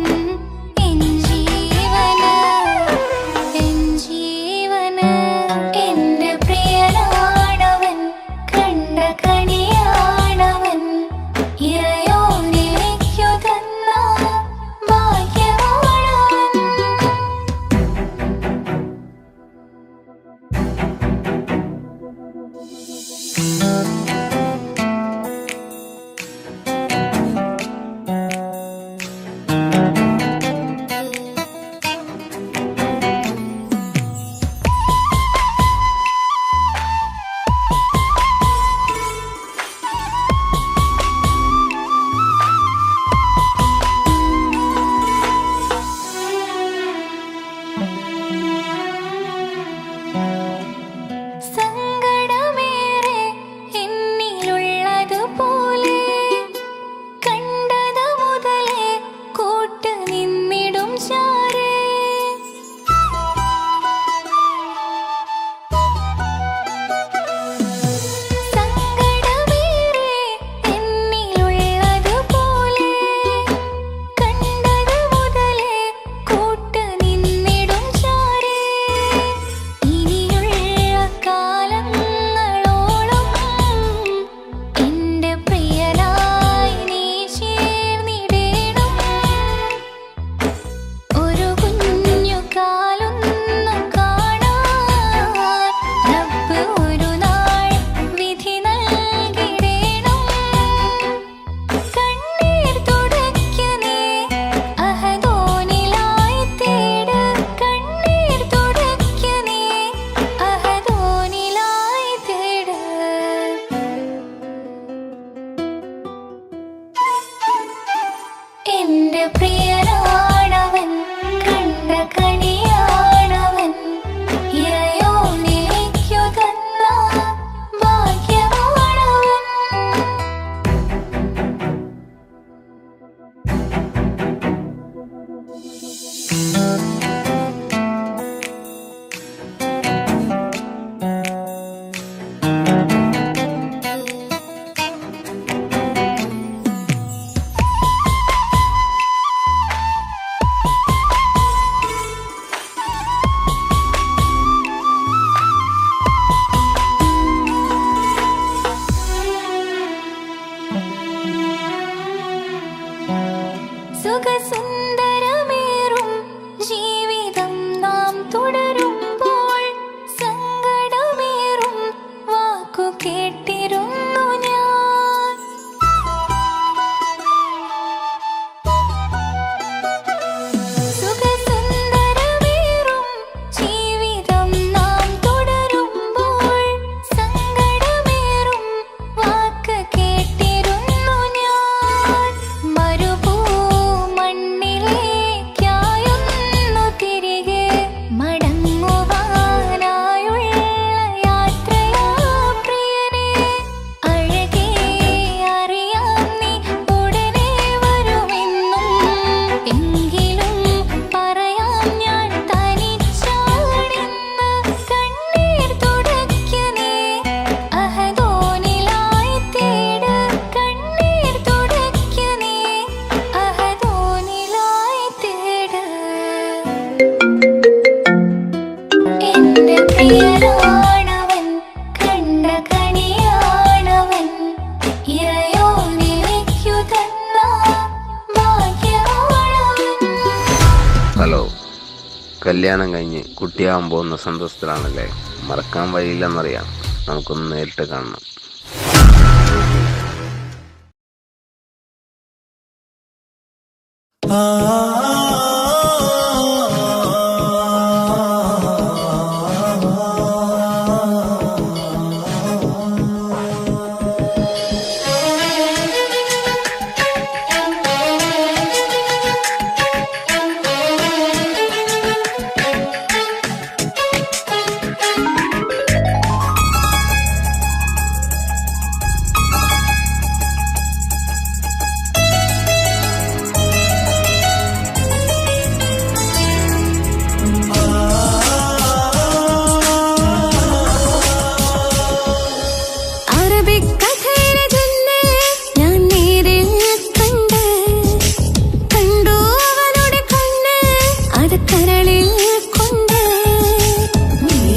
എൻ ജീവൻ. കല്യാണം കഴിഞ്ഞ് കുട്ടിയാകാൻ പോകുന്ന സന്തോഷത്തിലാണല്ലേ? മറക്കാൻ വഴിയില്ലെന്നറിയാം. നമുക്കൊന്ന് നേരിട്ട് കാണണം. കരളിൽ കൊണ്ട് നീ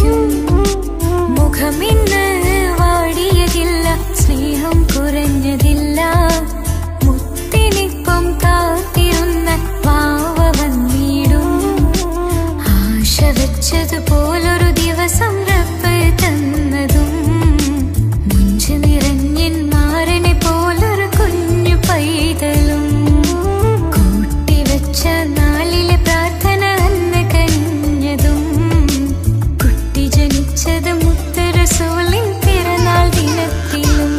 വിളിക്കും. മുഖമിന്ന് വാടിയതില്ല, സ്നേഹം കുറഞ്ഞതില്ല. മുത്തിനിപ്പം കാത്തിരുന്ന വാവ വന്നിടും. ആശ വെച്ചതുപോലൊരു ദിവസം റബ്ബ് തന്നതും. മുഞ്ചു നിറഞ്ഞൻ മാറിനെ പോലൊരു കുഞ്ഞു പൈതലും. കൂട്ടിവെച്ച നാളിലെ പ്രാർത്ഥന അന്ന് കനിഞ്ഞതും. കുട്ടി ജനിച്ചത് മുത്ത് റസൂലിൻ പിറന്നാൾ ദിനത്തിലും.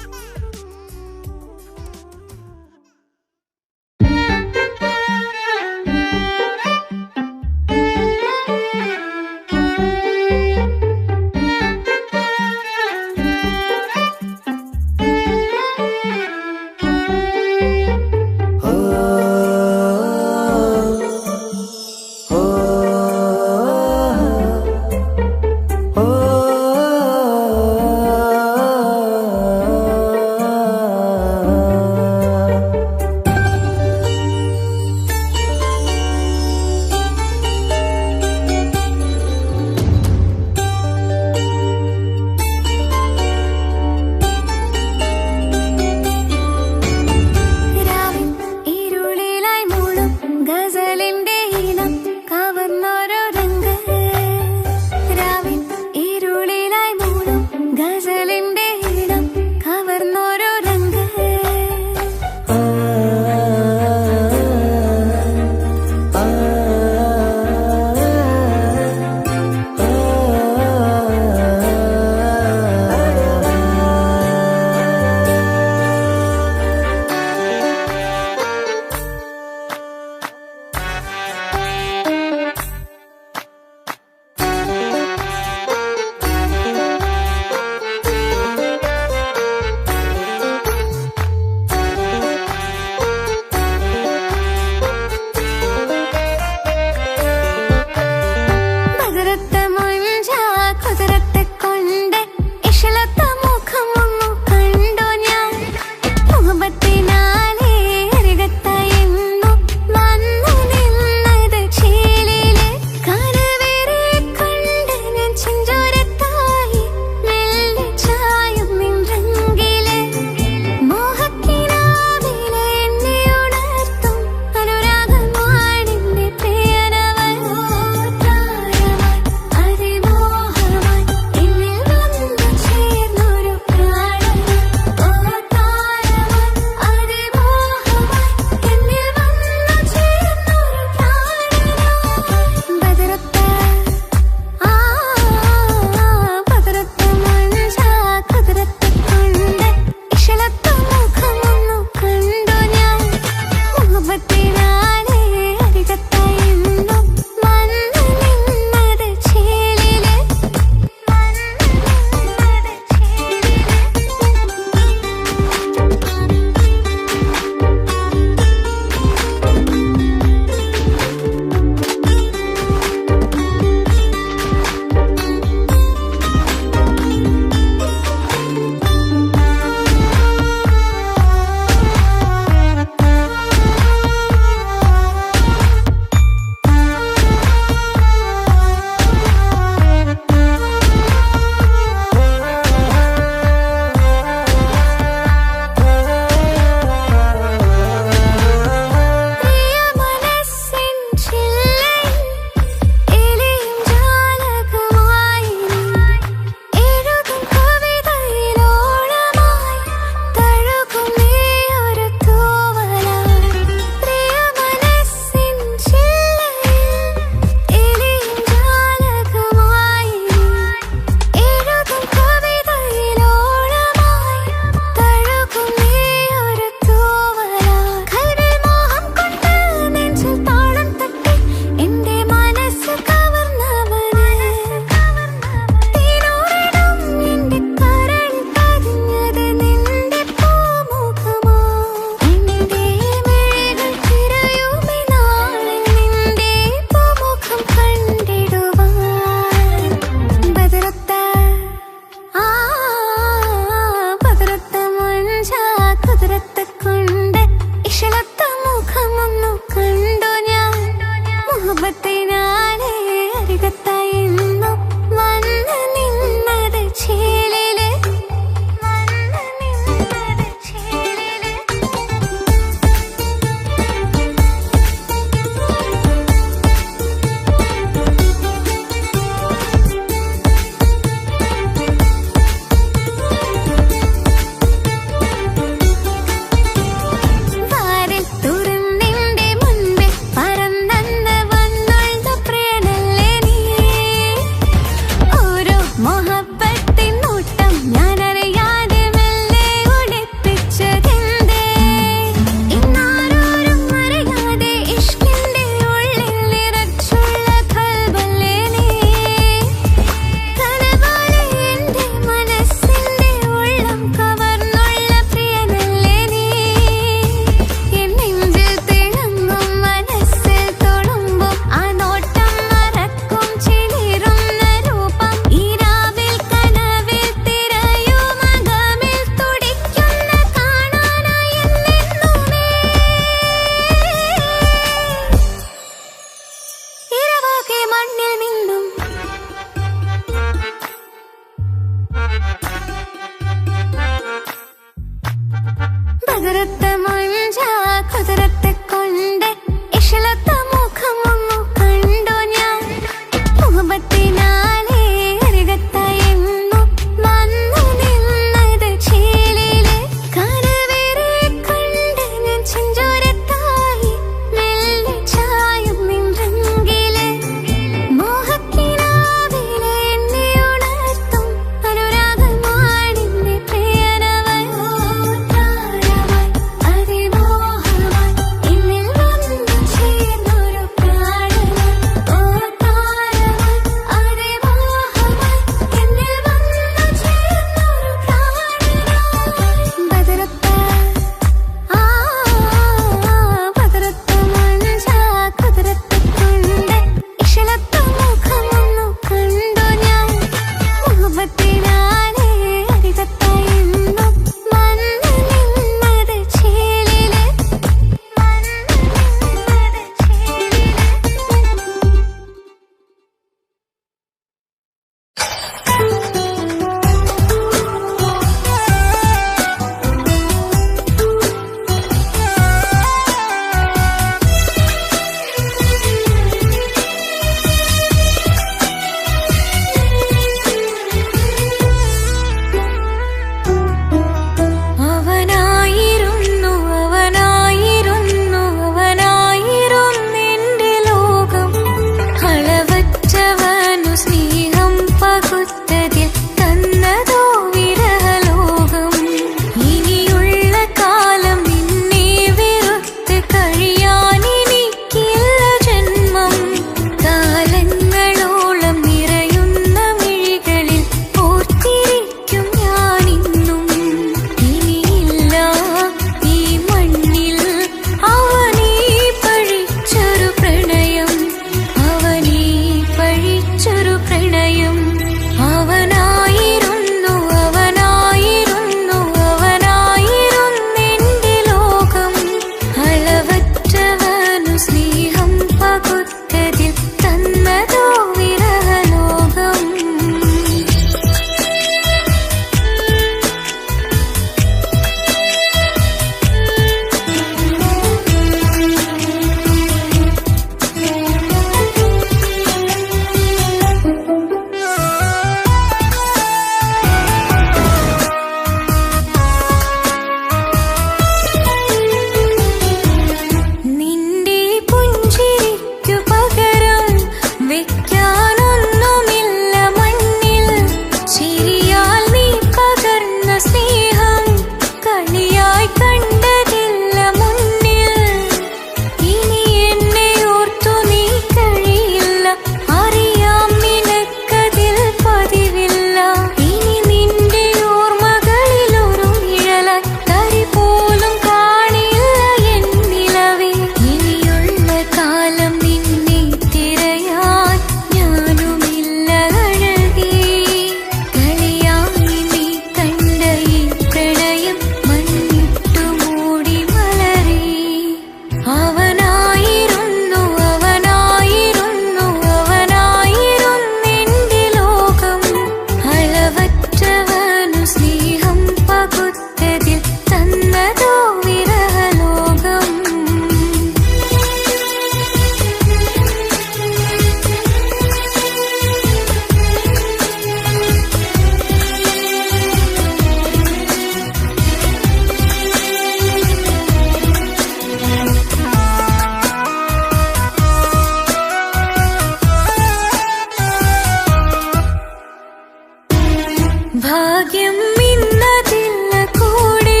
ഭാഗ്യം ഇന്നതില്ല കൂടെ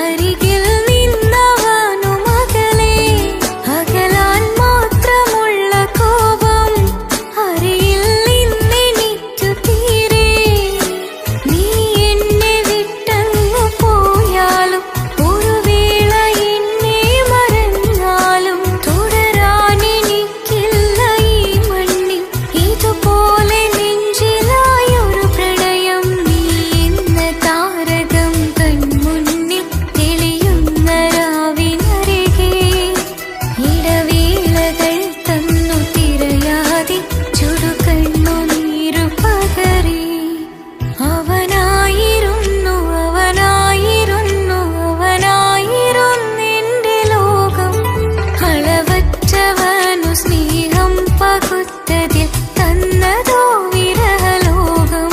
അരികിൽ നിന്നവനു മകളെ അകലാൻ മാത്രമുള്ള കോപം അറിയിൽ നിന്നെനിക്കു തീരെ നീ എന്നെ വിട്ടങ്ങു പോയാലും ഒരു വേള എന്നെ മറന്നാലും തുടരാൻ എനിക്കില്ല ഈ മണ്ണിൽ ഇതുപോലെ നെഞ്ചിലായൊരു പ്രണയം നീ എന്ന താരകം കൺമുന്നിൽ തെളിയുന്ന രാവിനരികെ ഇടവേളകൾ തന്നു തിരയാതെ ചുടുകണ്ണുനീരു പകരി അവനായിരുന്നു അവനായിരുന്നെന്റെ ലോകം അളവറ്റവനു സ്നേഹം പകുത്തതിൽ തന്നതോ വിരഹലോകം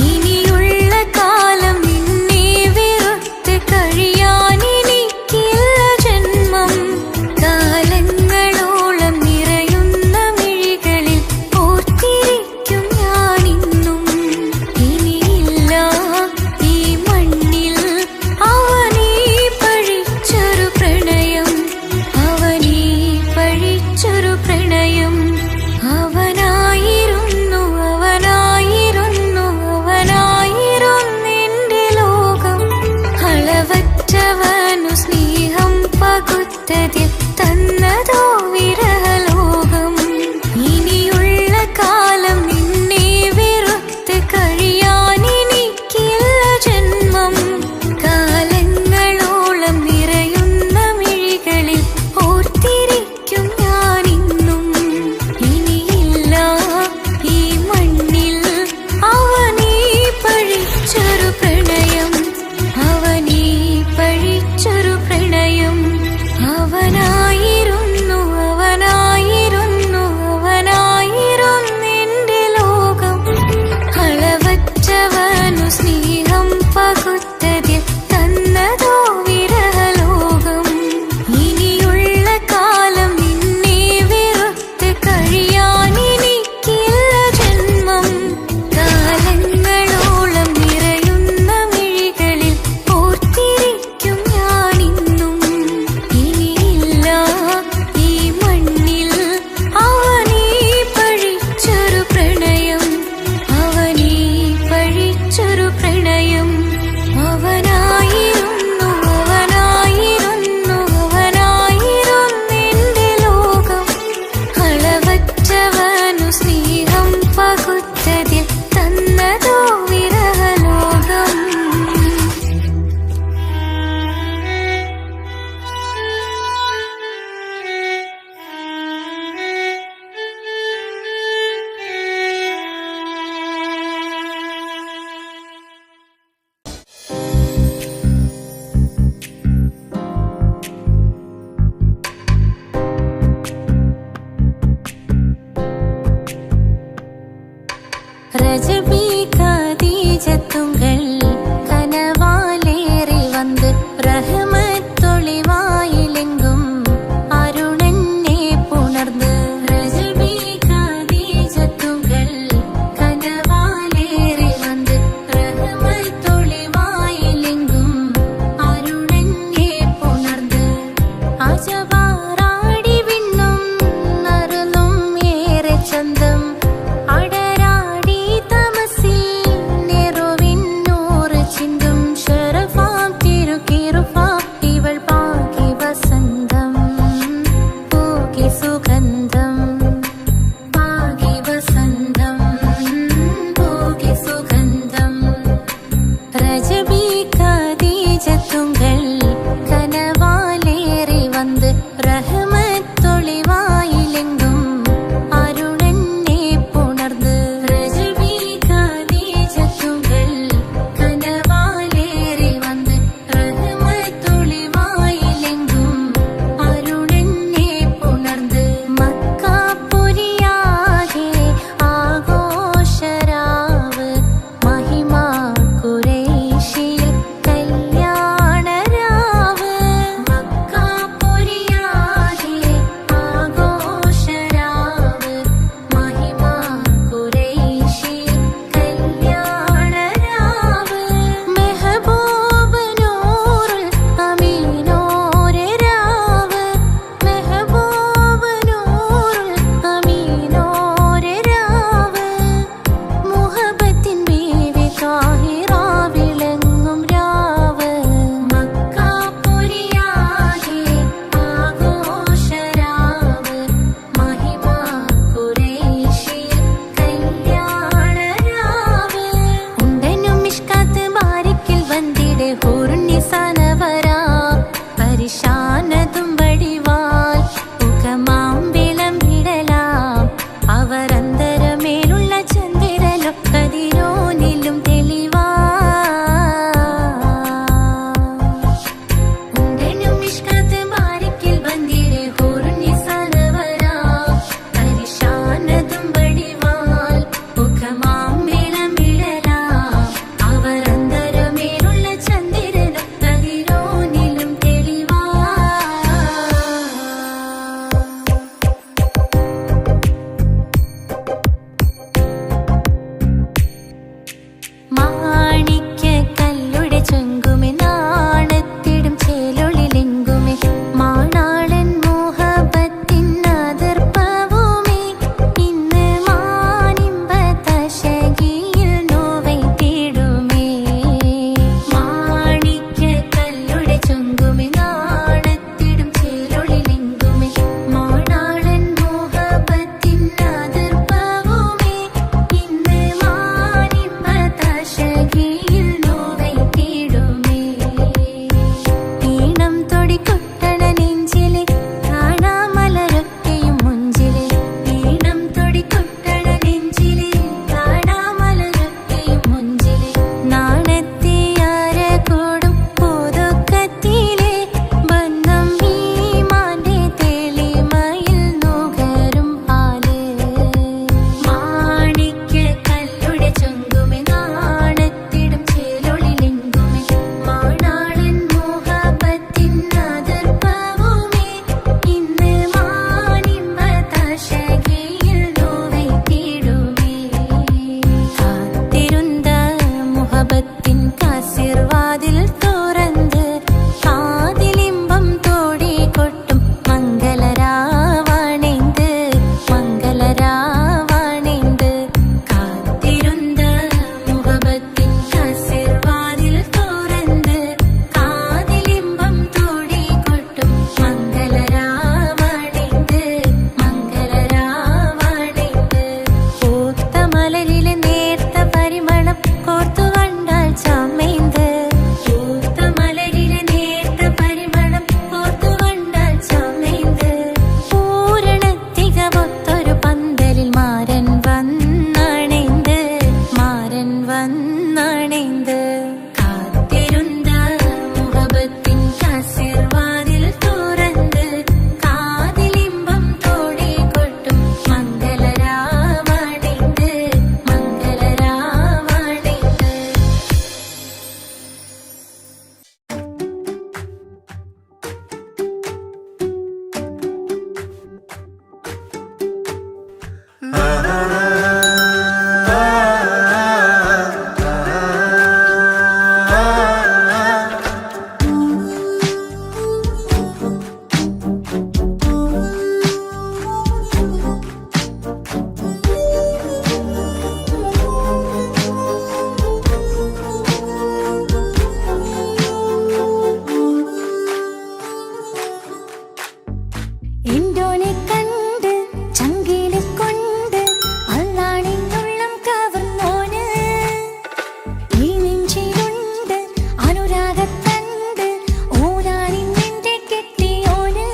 ഇനിയുള്ള കാലം നിന്നെ വെറുത്ത് കഴിയാൻ എനിക്കില്ല ജന്മം കാലങ്ങളോളം നിറയുന്ന മിഴികളിൽ ഓർത്തിരിക്കും ഞാനിന്നും ഇനിയില്ല ഈ മണ്ണിൽ അവനീ പഴിച്ചൊരു പ്രണയം അവനീ പഴിച്ചൊരു പ്രണയം അവനായിരുന്നെന്റെ ലോകം അളവറ്റവനു സ്നേഹം പകുത്തതിൽ തന്നതോ വിരഹലോകം ഇനിയുള്ള കാലം നിന്നെ വെറുത്ത് കഴിയാൻ എനിക്കില്ല ജന്മം കാലങ്ങളോളം നിറയുന്ന മിഴികളിൽ ഓർത്തിരിക്കും ഞാനിന്നും ഇനിയില്ല ഈ മണ്ണിൽ അവനീ പഴിച്ചൊരു പ്രണയം അവനീ പഴിച്ചൊരു പ്രണയം അവനായിരുന്നെന്റെ ലോകം അളവറ്റവനു സ്നേഹം പകുത്തതിൽ തന്നതോ വിരഹലോകം ഇനിയുള്ള കാലം നിന്നെ വെറുത്ത് കഴിയാൻ എനിക്കില്ല ജന്മം കാലങ്ങളോളം നിറയുന്ന മിഴികളിൽ ഓർത്തിരിക്കും ഞാനിന്നും ഇനിയില്ല ഈ മണ്ണിൽ അവനീ പഴിച്ചൊരു പ്രണയം അവനീ പഴിച്ചൊരു പ്രണയം അവനായിരുന്നെന്റെ ലോകം അളവറ്റവനു സ്നേഹം പകുത്തതിൽ തന്നതോ വിരഹലോകം ரஜபி கதீஜத்துங்கள் கனவாலேறி வந்து ரஹமத்தொளிவாயிலெங்கும் அருணன்னே புணர்ந்து ரஜபி கதீஜத்துங்கள் கனவாலேறி வந்து ரஹமத்தொளிவாயிலெங்கும் அருணன்னே புணர்ந்து അജവാറാടി വിണ്ണും നറുന്നും ഏറെ ചന്തം അടരാടി തമസിൽ നെറുവിന്നൂർ കോർത്തു കണ്ടാൽ ചമൈന്ത് പൂത്ത മലരിലെ നേർത്ത പരിമളം കോർത്തു കണ്ടാൽ ചമൈന്ത് പൂരണത്തികവൊത്തൊരു പന്തലിൽ മാരൻ വന്നണൈന്ത് മാരൻ വന്നണൈന്ത് കാത്തിരുന്ന മുഹബത്തിൻ കസിർവാതിൽ തുറന്ന് കാതിലിമ്പം തോടി കൊട്ടും മംഗളരാവണൈന്ത് മംഗളരാവണൈന്ത്. എന്തോനെ കണ്ട് ചങ്കില് കൊണ്ട് അല്ലാണിന്നുള്ളം കവർന്നോന് ഈ നെഞ്ചിലുണ്ട് അനുരാഗത്തണ്ട് ഓനാണിന്നെന്റെ കെട്ടിയോന്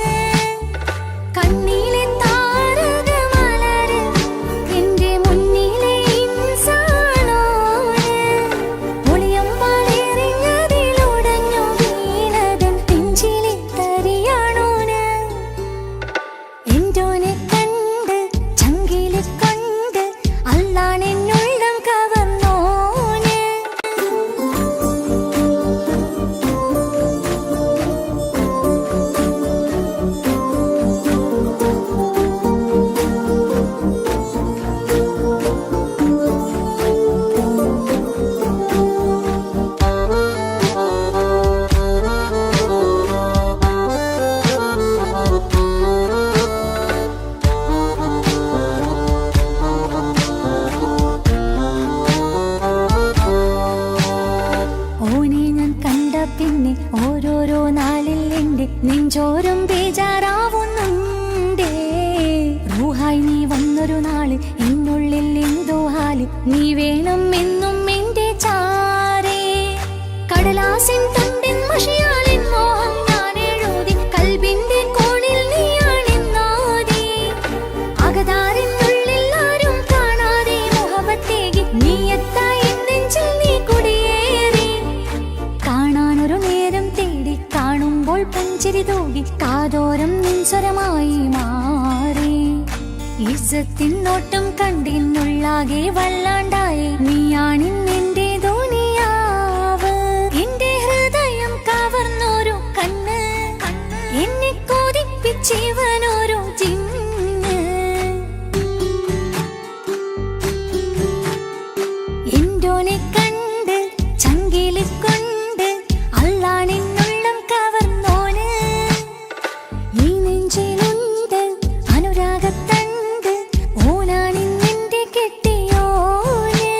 കണ്ണിലെ താരകമലര് എന്റെ മുന്നിലെ ഇൻസാണോന് ഒളിയമ്പാലെറിഞ്ഞതിലുടഞ്ഞു വീണതൻ നെഞ്ചിലെ തരിയാണോന് എന്തോനെ കണ്ട് ചങ്കില് കൊണ്ട് അല്ലാണെന്നുള്ളം കവർന്നോന്. ഓനെ ഞാൻ കണ്ട പിന്നെ ഓരോരോ നാളിൽ എന്റെ നെഞ്ചോരം ബേജാറാവുന്നുണ്ടേ. റൂഹായി നീ വന്നൊരു നാള് എന്നുള്ളിൽ എന്തോ ഹാല് നീ വേണം എന്നും എന്റെ ചാരേ. കടലാസിൻ തണ്ടിൻ മഷിയാലിൻ മോഹം ഞാൻ എഴുതി കൽബിന്റെ കോണിൽ നീയാണെന്നാതി അകതാരിനുള്ളിൽ ആരും കാണാതെ മുഹബത്തേകി നീ എത്തായി നെഞ്ചിൽ നീ കുടിയേറി. കാണാനൊരു നേരം തേടി കാണുമ്പോൾ പുഞ്ചിരി തൂകി കാതോരം നിൻസ്വരമായി മാറി. ഇസ്സത്തിൻ നോട്ടം കണ്ടിന്നുള്ളാകെ വല്ലാണ്ടായി നീയാണിന്നെന്റെ ദുനിയാവ്. എന്റെ ഹൃദയം കവർന്നോരു കണ്ണ് എന്നെ കൊതിപ്പിച്ചിവനൊരു ജിന്ന്. എന്തോനെ കണ്ട് ചങ്കില് കൊണ്ട് അല്ലാണെന്നുള്ളം കവർന്നോന് ഈ നെഞ്ചിലുണ്ട് അനുരാഗത്തണ്ട് ഓനാണിന്നെന്റെ കെട്ടിയോന്.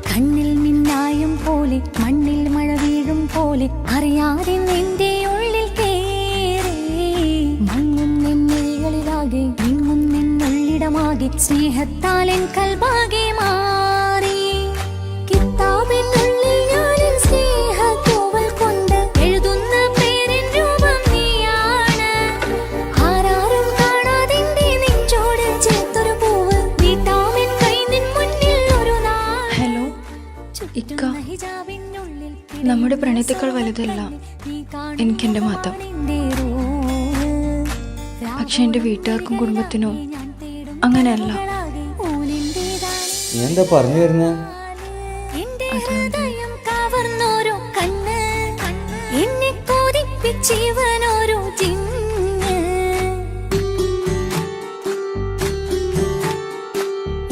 കണ്ണിൽ മിന്നായം പോലെ മണ്ണിൽ മഴ വീഴും പോലെ അറിയാതെ നിന്റെ ഉള്ളിൽ കേറി മങ്ങും നിന്നികളിലാകെ ഇങ്ങും നിന്നുള്ളിടമാകെ സ്നേഹത്താൽ എൻ കൽബാകെ മാറി. കിതാബിനുള്ളിൽ ഞാനെൻ സ്നേഹത്തൂവൽ കൊണ്ട് എഴുതുന്ന പേരിൻ രൂപം നീയാണ്. ആരാരും കാണാതെന്റെ നെഞ്ചോട് ചേർത്തൊരു പൂവ് നീട്ടാമെൻ കൈ നിൻ മുന്നിൽ ഒരു നാൾ. ഹലോ ഇക്ക, നമ്മുടെ പ്രണയത്തേക്കാൾ വലുതല്ല എനിക്കെന്റെ മതം. പക്ഷെ എന്റെ വീട്ടുകാർക്കും കുടുംബത്തിനും അങ്ങനെയല്ല. നീ എന്താ പറഞ്ഞു വരുന്നത്? കവർന്നോരോ കണ്ണ് എന്നെ കൊതിപ്പിച്ചിവനോരോ ജിന്ന്.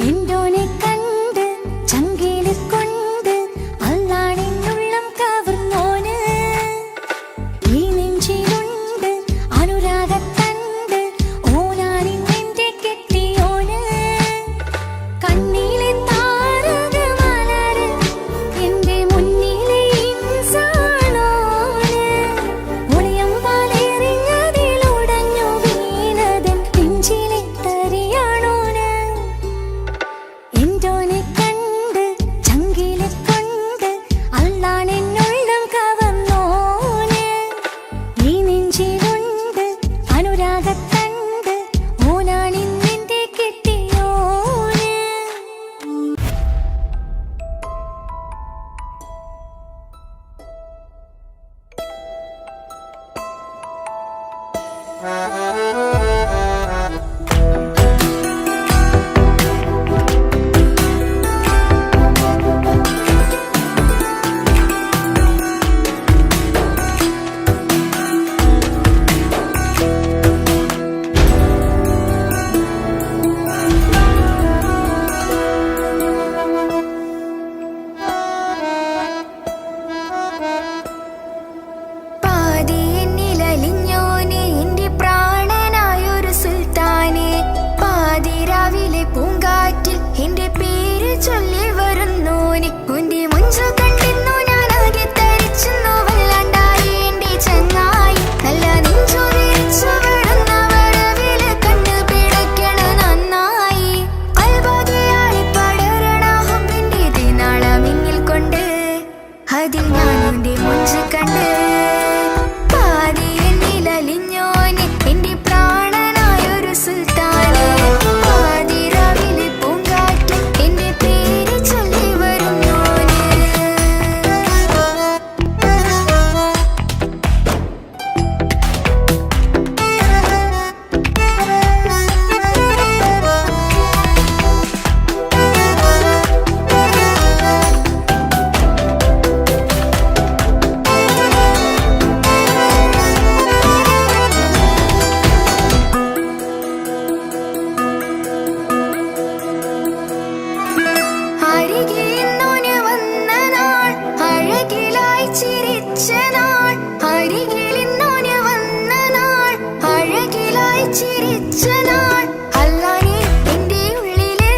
എന്തോനെ കണ്ട് ചങ്കില് കൊണ്ട് പാതിയെന്നിലലിഞ്ഞോനെ എന്റെ പ്രാണനായൊരു സുൽത്താനെ പാതിരാവിലെ പൂങ്കാറ്റിൽ എന്റെ പേര് ചൊല്ലി വരുന്നോനെ ഉന്റെ മുഞ്ചു കണ്ടിരുന്നു ഞാനാകെ തരിച്ചെന്നു വല്ലാണ്ടായി എന്റെ ചങ്ങായി നല്ല നെഞ്ചു വിരിച്ചു വിടുന്ന വരവില് കണ്ണു പിടയ്ക്കണ നന്നായി അൽബാഗിയായി പടരണ ഹുബിന്റെ ദിനാള മിന്നിൽ കൊണ്ട് അതിൽ ഞാനുന്റെ മുഞ്ചു കണ്ട് പാതിയെന്നിലലിഞ്ഞോനെ എന്റെ പ്രാണനായൊരു സുൽത്താനെ പാതിരാവിലെ പൂങ്കാറ്റിൽ എന്റെ പേര് ചൊല്ലി വരുന്നോനെ അരികിലിന്നോന് വന്ന നാൾ അഴകിലായി ചിരിച്ച നാൾ അരികിലിന്നോന് വന്ന നാൾ അഴകിലായി ചിരിച്ച നാൾ അല്ലാനെ എന്റെ ഉള്ളില്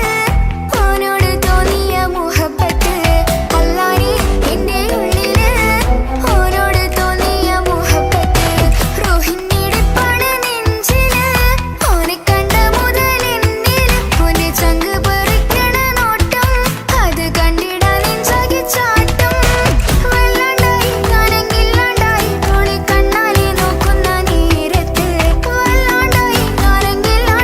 ഓനോട് തോന്നിയ മുഹബത്ത് അല്ലാനെ എന്റെ ഉള്ളില് ഓനോട് തോന്നിയ മുഹബത്ത് റോഹിണിടിപ്പാണ് നെഞ്ചില് ഓനെ കണ്ട മുതൽ എന്നില് ഓന്റെ ചങ്ക് പറിക്കണ നോട്ടം അത് കണ്ടിടാൻ നെഞ്ചാകെ ചാട്ടം വല്ലാണ്ടായി ഞാനെങ്കില്ലാണ്ടായി ഓളെ കണ്ണാലെ നോക്കുന്ന നേരത്ത് വല്ലാണ്ടായി ഞാനെങ്കില്ലാണ്ടായി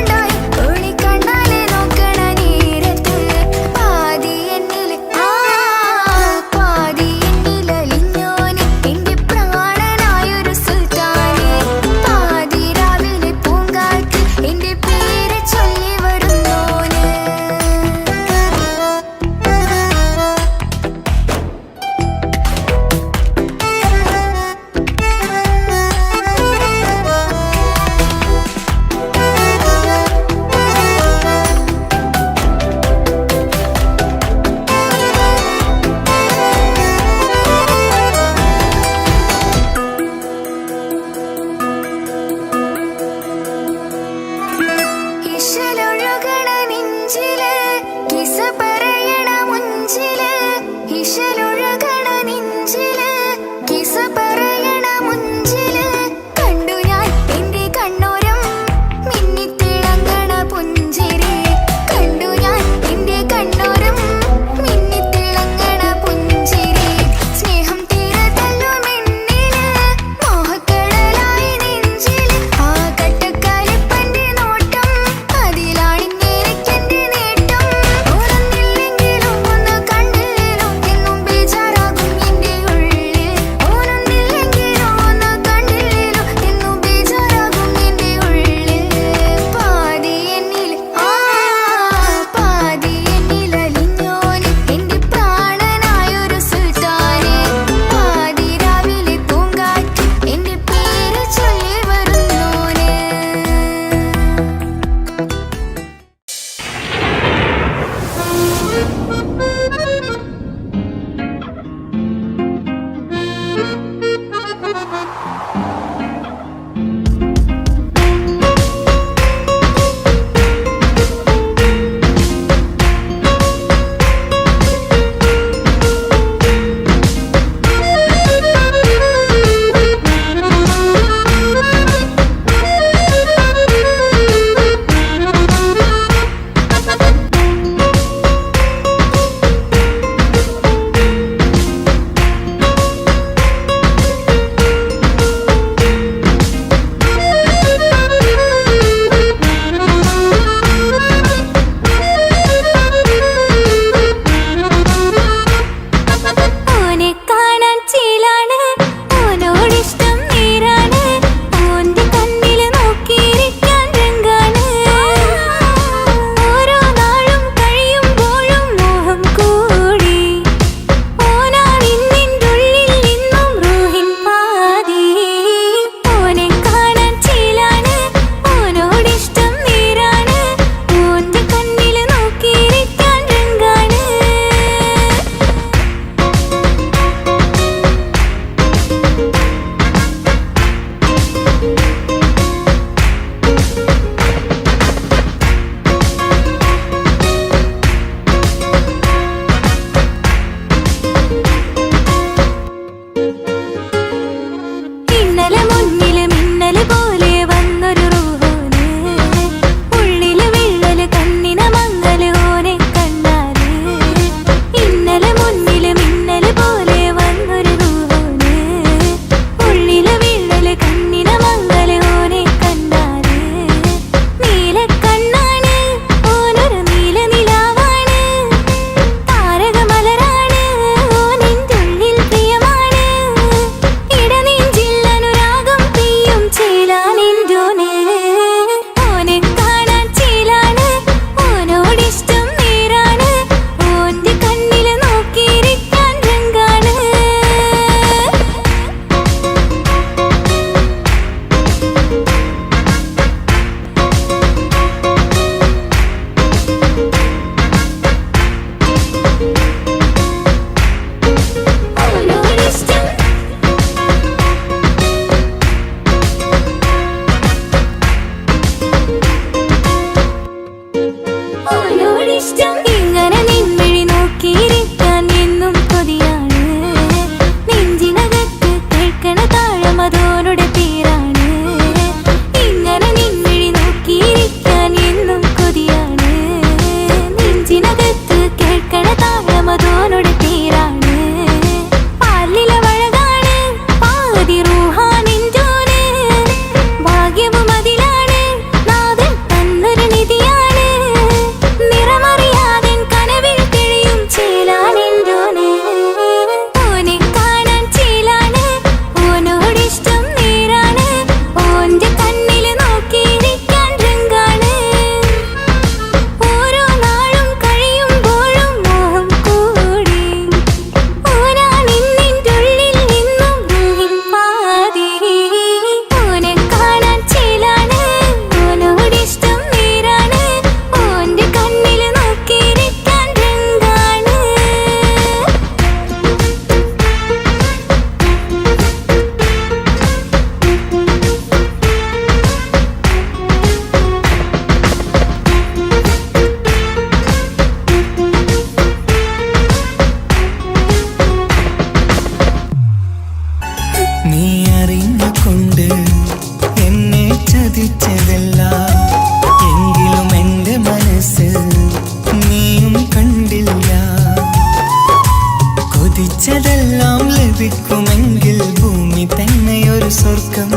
കൊതിച്ചതെല്ലാം ലഭിക്കുമെങ്കിൽ ഭൂമി തന്നെയൊരു സ്വർഗം.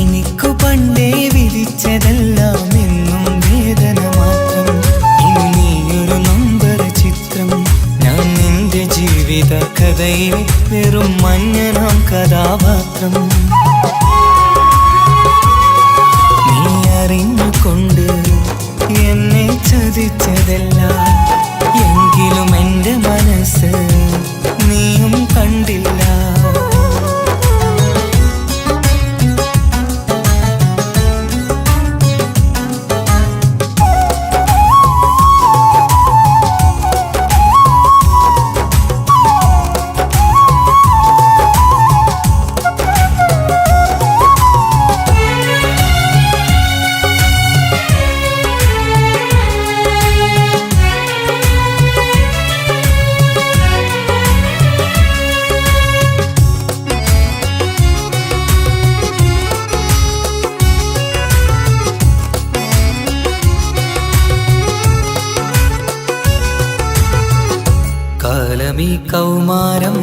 എനിക്കു പണ്ടേ വിധിച്ചതെല്ലാം എന്നും വേദന മാത്രം. ഇനി നീയൊരു നമ്പർ ചിത്രം, ഞാൻ നിന്റെ ജീവിത കഥയിൽ വെറും മഞ്ഞനാം കഥാപാത്രം. നീ അറിഞ്ഞുകൊണ്ട് എന്നെ ചതിച്ചതല്ല, എങ്കിലും എൻ്റെ മനസ്സ് നീയും കണ്ടില്ല. കാലമീ കൗമാരം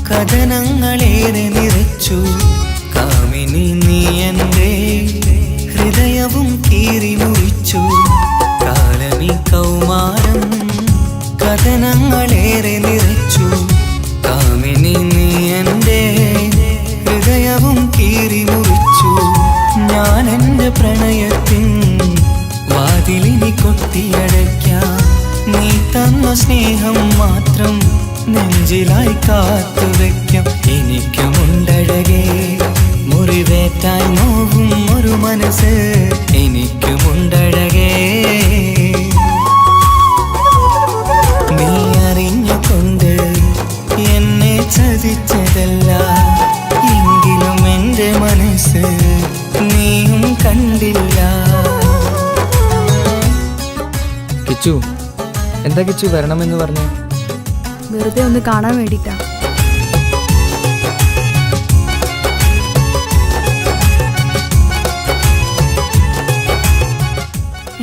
കഥനങ്ങളേറെ നിറച്ചു. കാമിനി നീ എൻ്റെ ഹൃദയവും കീറി മുറിച്ചു. കാലമീ കൗമാരം കഥനങ്ങളേറെ നിറച്ചു. കാമിനി നീ എൻ്റെ ഹൃദയവും കീറി മുറിച്ചു. ഞാൻ എൻ്റെ പ്രണയത്തിൻ വാതിലിനി കൊട്ടിയടയ്ക്കാം. നീ തന്ന സ്നേഹം മാത്രം നെഞ്ചിലായി കാത്തുവെക്കാം. എനിക്കുമുണ്ടഴകേ മുറിവേറ്റായി നോവും ഒരു മനസ്സ്, എനിക്കുമുണ്ടഴകേ. നീ അറിഞ്ഞുകൊണ്ട് എന്നെ ചതിച്ചതല്ല, എങ്കിലും എൻ്റെ മനസ്സ് നീയും കണ്ടില്ല. കിച്ചു, എന്താ കിച്ചു വരണമെന്ന് പറഞ്ഞു? വെറുതെ ഒന്ന് കാണാൻ വേണ്ടിട്ടാ.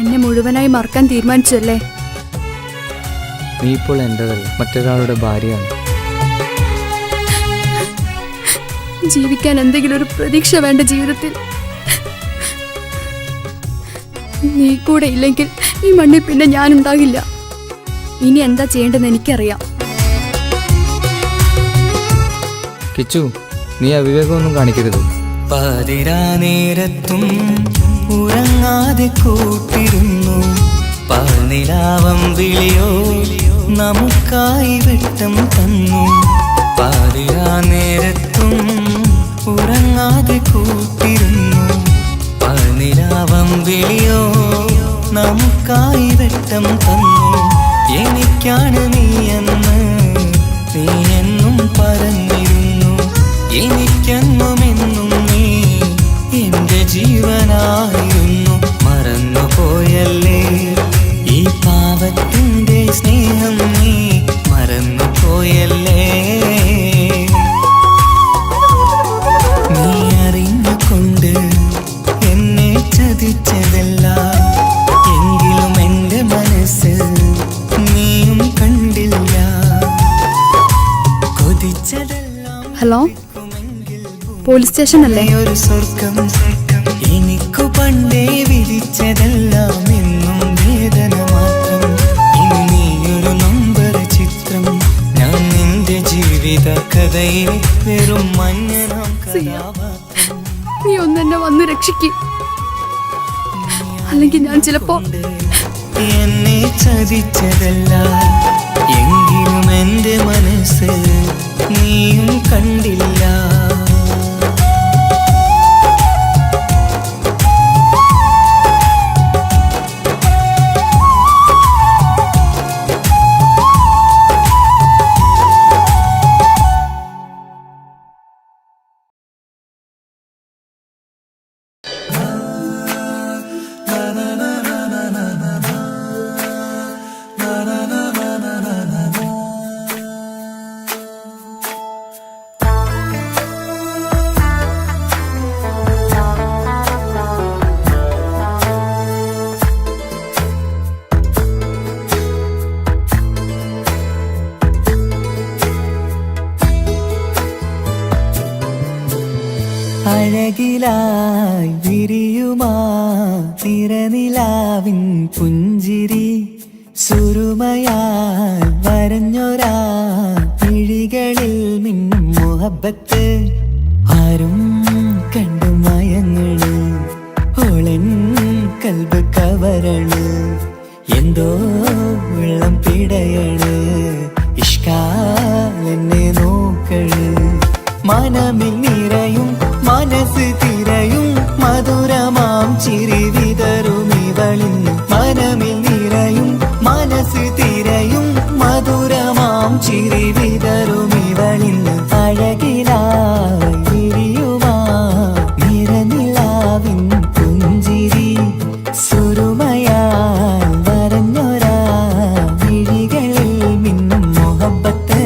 എന്നെ മുഴുവനായി മറക്കാൻ തീരുമാനിച്ചല്ലേ? നീ ഇപ്പോൾ എൻ്റെതല്ല, മറ്റൊരാളുടെ ഭാര്യയാണ്. ജീവിക്കാൻ എന്തെങ്കിലും ഒരു പ്രതീക്ഷ വേണ്ട ജീവിതത്തിൽ. നീ കൂടെ ഇല്ലെങ്കിൽ ഈ മണ്ണിൽ പിന്നെ ഞാനുണ്ടാകില്ല. ഇനി എന്താ ചെയ്യേണ്ടതെന്ന് എനിക്കറിയാം. കിച്ചു, നീ അവിവേകമൊന്നും കാണിക്കരുത്. പാതിരാ നേരത്തും ഉറങ്ങാതെ കൂട്ടിരുന്നു. പാൽനിലാവം വിളിയോ നമുക്കായി വെട്ടം തന്നു. പാതിരാ നേരത്തും ഉറങ്ങാതെ കൂട്ടിരുന്നു. പാൽനിലാവം വിളിയോ നമുക്കായി വെട്ടം തന്നു. എനിക്കാണ് നീയെന്ന് നീ എന്നും പറഞ്ഞിരുന്നു. എനിക്കെന്നുമെന്നും നീ എൻ്റെ ജീവനായിരുന്നു. മറന്നുപോയല്ലേ ഈ പാവത്തിൻ്റെ സ്നേഹം, നീ മറന്നുപോയല്ലേ. നീ അറിഞ്ഞുകൊണ്ട് എന്നെ ചതിച്ചതല്ല, എങ്കിലും എൻ്റെ മനസ്സ് നീയും കണ്ടില്ല. കൊതിച്ചതെല്ലാം ഹലോ, പോലീസ് സ്റ്റേഷൻ അല്ലേ? ഒരു സ്വർഗം. എനിക്കു പണ്ടേ വിധിച്ചതെല്ലാം എന്നും വേദന മാത്രം. ഇനി നീയൊരു നമ്പർ ചിത്രം, ഞാൻ നിന്റെ ജീവിത കഥയിൽ വെറും മഞ്ഞനാം കഥാപാത്രം. നീ ഒന്നെന്നെ വന്ന് രക്ഷിക്ക്, അല്ലെങ്കിൽ ഞാൻ ചിലപ്പോ. എന്നെ ചതിച്ചതല്ല, എങ്കിലും എൻ്റെ മനസ്സ് നീയും കണ്ടില്ല. അഴകിലായി വിരിയുമാ തിരനിലാവിൻ പുഞ്ചിരി സുരുമയാൽ വരഞ്ഞൊരാ മിഴികളിൽ മിന്നും മുഹബത്ത് ആരും കണ്ടു മയങ്ങള് ഓളൻ കൽബ് കവരണ് എന്തോ വെള്ളം പിടയണ് ഇഷ്കാൽ എന്നെ നോക്കള് മനമിൽ നിറയും മനസ്സ് തിരയും മധുരമാം ചിരി വിതറും ഇവളിന്ന് മനമിൽ നിറയും മനസ്സ് തിരയും മധുരമാം ചിരി വിതറും ഇവളിന്ന് അഴകിലായി വിരിയുമാ നിറനിലാവിൻ പുഞ്ചിരി സുരുമയാൽ വരഞ്ഞൊരാ വിഴികളിൽ മിന്നും മുഹബത്ത്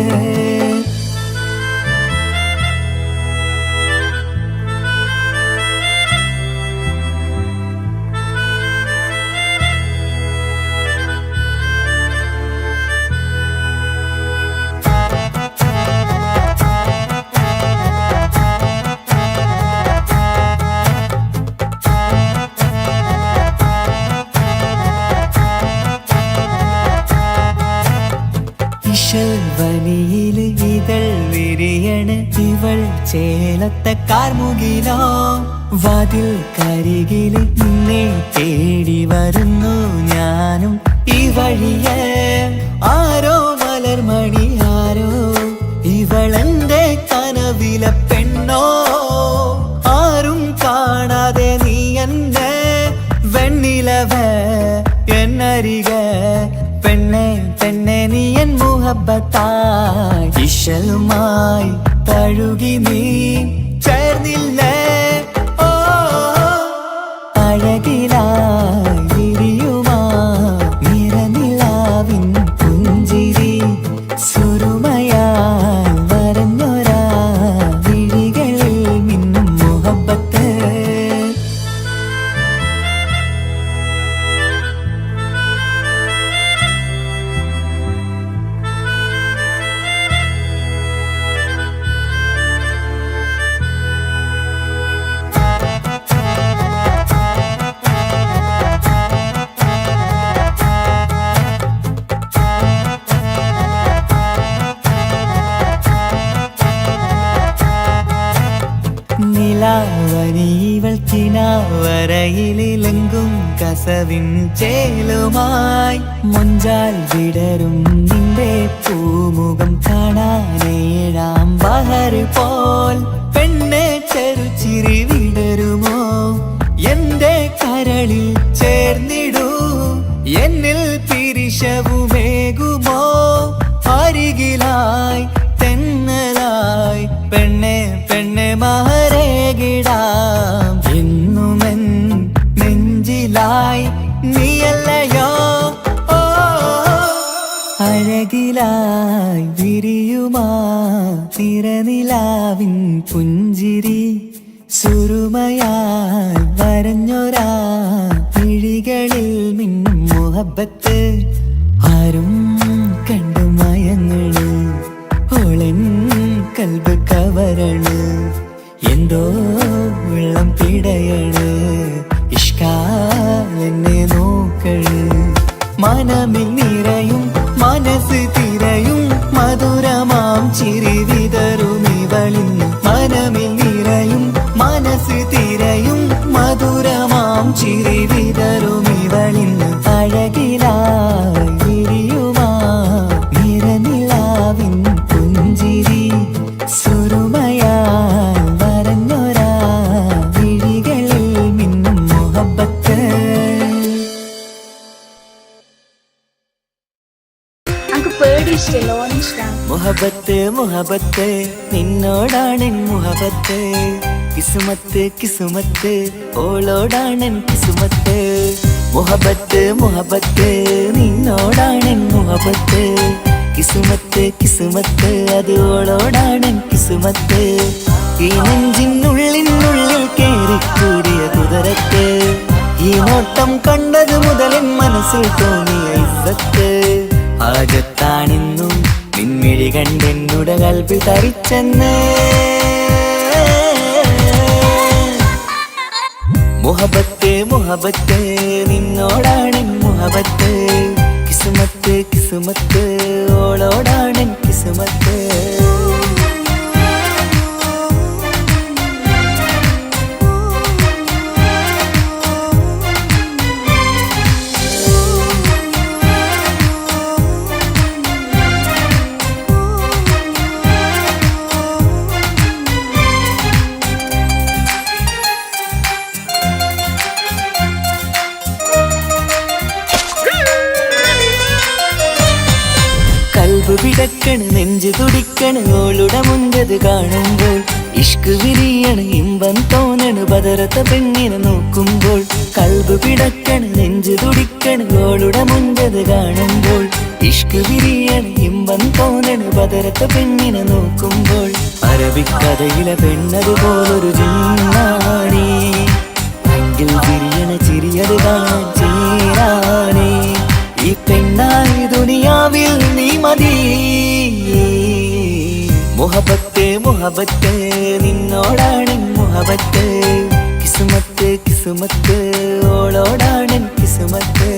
വനിയില് ഇതൾ വിരിയണ് ഇവൾ ചേലത്തെ കാർമുകിലോ വാതിൽ കരികില് നിന്നെ തേടി വരുന്നു ഞാനും ഈ വഴിയെ ആരോ മലർമണി ആരോ ഇവളെന്റെ കനവിലെ പെണ്ണോ ആരും കാണാതെ നീ എന്നെ വെണ്ണിലവ എന്നരിക പെണ്ണെ പെണ്ണെ നീ എൻ മുഹബത്തായി ഇശലുമായി തഴുകി നീ ചേർന്നില്ലേ ഓ അഴകിലായി വിരിയുമാ നിറനിലാവിൻ പുഞ്ചിരി സുരുമയാൽ വരഞ്ഞൊരാ വിഴികളിൽ മിന്നും മുഹബത്ത് നിലാവനിവൾ കിനാവരയിലെങ്കും കസവിൻ ചേലുമായി മൊഞ്ചാൽ വിടരും നിന്റെ പൂമുഖം കാണാനേഴാം ബഹർ പോൽ പെണ്ണെ ചെറുചിരി വിടരുമോ എന്റെ കരളിൽ ചേർന്നിടൂ എന്നിൽ പിരിശവുമേകുമോ അരികിലായി തെന്നലായി പെണ്ണെ പെണ്ണെ മഹരേകിടാം എന്നുമെൻ നെഞ്ചിലായി നീയല്ലയോ ഓ അഴകിലായി വിരിയുമാ തിരനിലാവിൻ പുഞ്ചിരി സുരുമയാൽ വരഞ്ഞൊരാ മിഴികളിൽ മിന്നും മുഹബത്ത് ആരും കണ്ടു മയങ്ങള് ഓളൻ കൽബ് കവരണ് എന്തോ വെള്ളം പിടയണ് ഇഷ്കാൽ എന്നെ നോക്കള് മനമിൽ നിറയും മനസ്സ് തിരയും മധുരമാം ചിരി വിതറും ഇവളിന്ന് മനമിൽ നിറയും മനസ്സ് തിരയും മധുരമാം ചിരി വിതറും ഇവളിന്ന് അഴകിലായി വിരിയുമാ നിറനിലാവിൻ പുഞ്ചിരി സുരുമയാൽ വരഞ്ഞൊരാ വിഴികളിൽ മിന്നും മുഹബത്ത് മുഹബത്ത് മുഹബത്ത് നിന്നോടാണെൻ മുഹബത്ത് കിസുമത്ത് കിസുമത്ത് ഓളോടാണെൻ കിസുമത്ത് മുഹബത്ത് മുഹബത്ത് നിന്നോടാണെൻ മുഹബത്ത് കിസുമത്ത് കിസുമത്ത് അത് ഓളോടാണെൻ കിസുമത്ത് ഈ നെഞ്ചിനുള്ളിനുള്ളിൽ കേറിക്കൂടിയ കുതിരത്ത് ഈ നോട്ടം കണ്ടത് മുതലിൻ മനസ്സിൽ തോന്നിയ ഇസ്സത്ത് ആജത്താണിന്നും നിൻമിഴി കണ്ടെന്നുടെ കൽബിൽ തരിച്ചെന്ന് മുഹബത്ത് മുഹബത്ത് നിന്നോടാണ് മുഹബത്ത് കിസ്മത്ത് കിസ്മത്ത് ഓളോടാണ് കിസ്മത്ത് കൽബ് പിടക്കണ് നെഞ്ചു തുടിക്കണ് ഓളുടെ മുൻപത് കാണുമ്പോൾ ഇഷ്ക് വിരിയണ് ഇമ്പം തോന്നണ് ബദറത്ത പെണ്ണിനെ നോക്കുമ്പോൾ കൽബ് പിടക്കണ് നെഞ്ചു തുടിക്കണ് ഓളുടെ മുൻപത് കാണുമ്പോൾ ഇഷ്ക് വിരിയണ് ഇമ്പം തോന്നണ് ബദറത്ത പെണ്ണിനെ നോക്കുമ്പോൾ അറബിക്കഥയിലെ പെണ്ണതുപോലൊരു ജിന്നാണി അങ്കിൽ വിരിയണ ചിരിയത് കാണാൻ ചേരാനേ ഈ പെണ്ണായി ദുനിയാവിൽ നീ മതി മുഹബത്ത് മുഹബത്ത് നിന്നോടാണ് മുഹബത്ത് കിസ്മത്ത് കിസ്മത്ത് ഓളോടാണ് കിസ്മത്ത്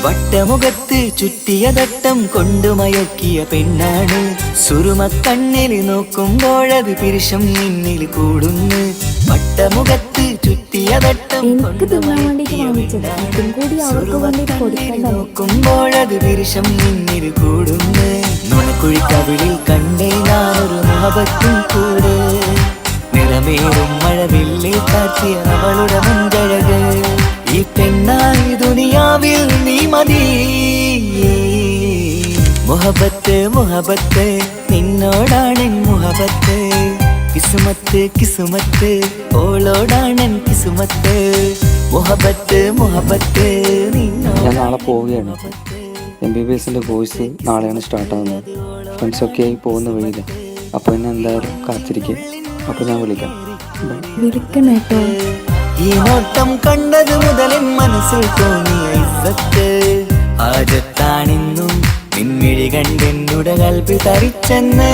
വട്ടമുഖത്ത് ചുറ്റിയ തട്ടം കൊണ്ടു മയക്കിയ പെണ്ണാണ് സുറുമക്കണ്ണിൽ നോക്കുമ്പോഴത് പിരിശം നിന്നിൽ കൂടുന്നു വട്ടമുഖത്ത് ചുറ്റിയ തട്ടം കൊണ്ടു മയക്കിയ പെണ്ണാണ് നോക്കുമ്പോഴത് പിരിശം നിന്നിൽ കൂടുന്നു നുണക്കുഴിക്കവിളിൽ കണ്ടേ ഞാനൊരു മുഹബത്തും കൂടെ നിറമേറും മഴവില്ലിൽ കാറ്റിയ അവളുടെ മുൻകഴക് ഈ പെണ്ണായി ദുനിയാവിൽ നീ മതി മുഹബത്ത് മുഹബത്ത് നിന്നോടാണ് മുഹബത്ത് കിസ്മത്ത് കിസ്മത്ത് ഓളോടാണ് കിസ്മത്ത് മുഹബത്ത് മുഹബത്ത് ഞാൻ നാളെ പോവുകയാണ്. MBBS കോഴ്സ് നാളെയാണ് സ്റ്റാർട്ടാകുന്നത്. ഫ്രണ്ട്സൊക്കെ ആയി പോകുന്ന വഴിയില്ല. അപ്പോൾ എന്നെ എന്തായാലും കാത്തിരിക്കുക. അപ്പോൾ ഞാൻ വിളിക്കാം. വിളിക്കണേട്ടോ. ഈ നോട്ടം കണ്ടത് മുതലൻ മനസ്സിൽ തോന്നിയ ഇസ്സത്ത് ആജത്താണിന്നും പിൻമിഴി കണ്ടെന്നുടെ കൽപ്പി തരിച്ചെന്ന്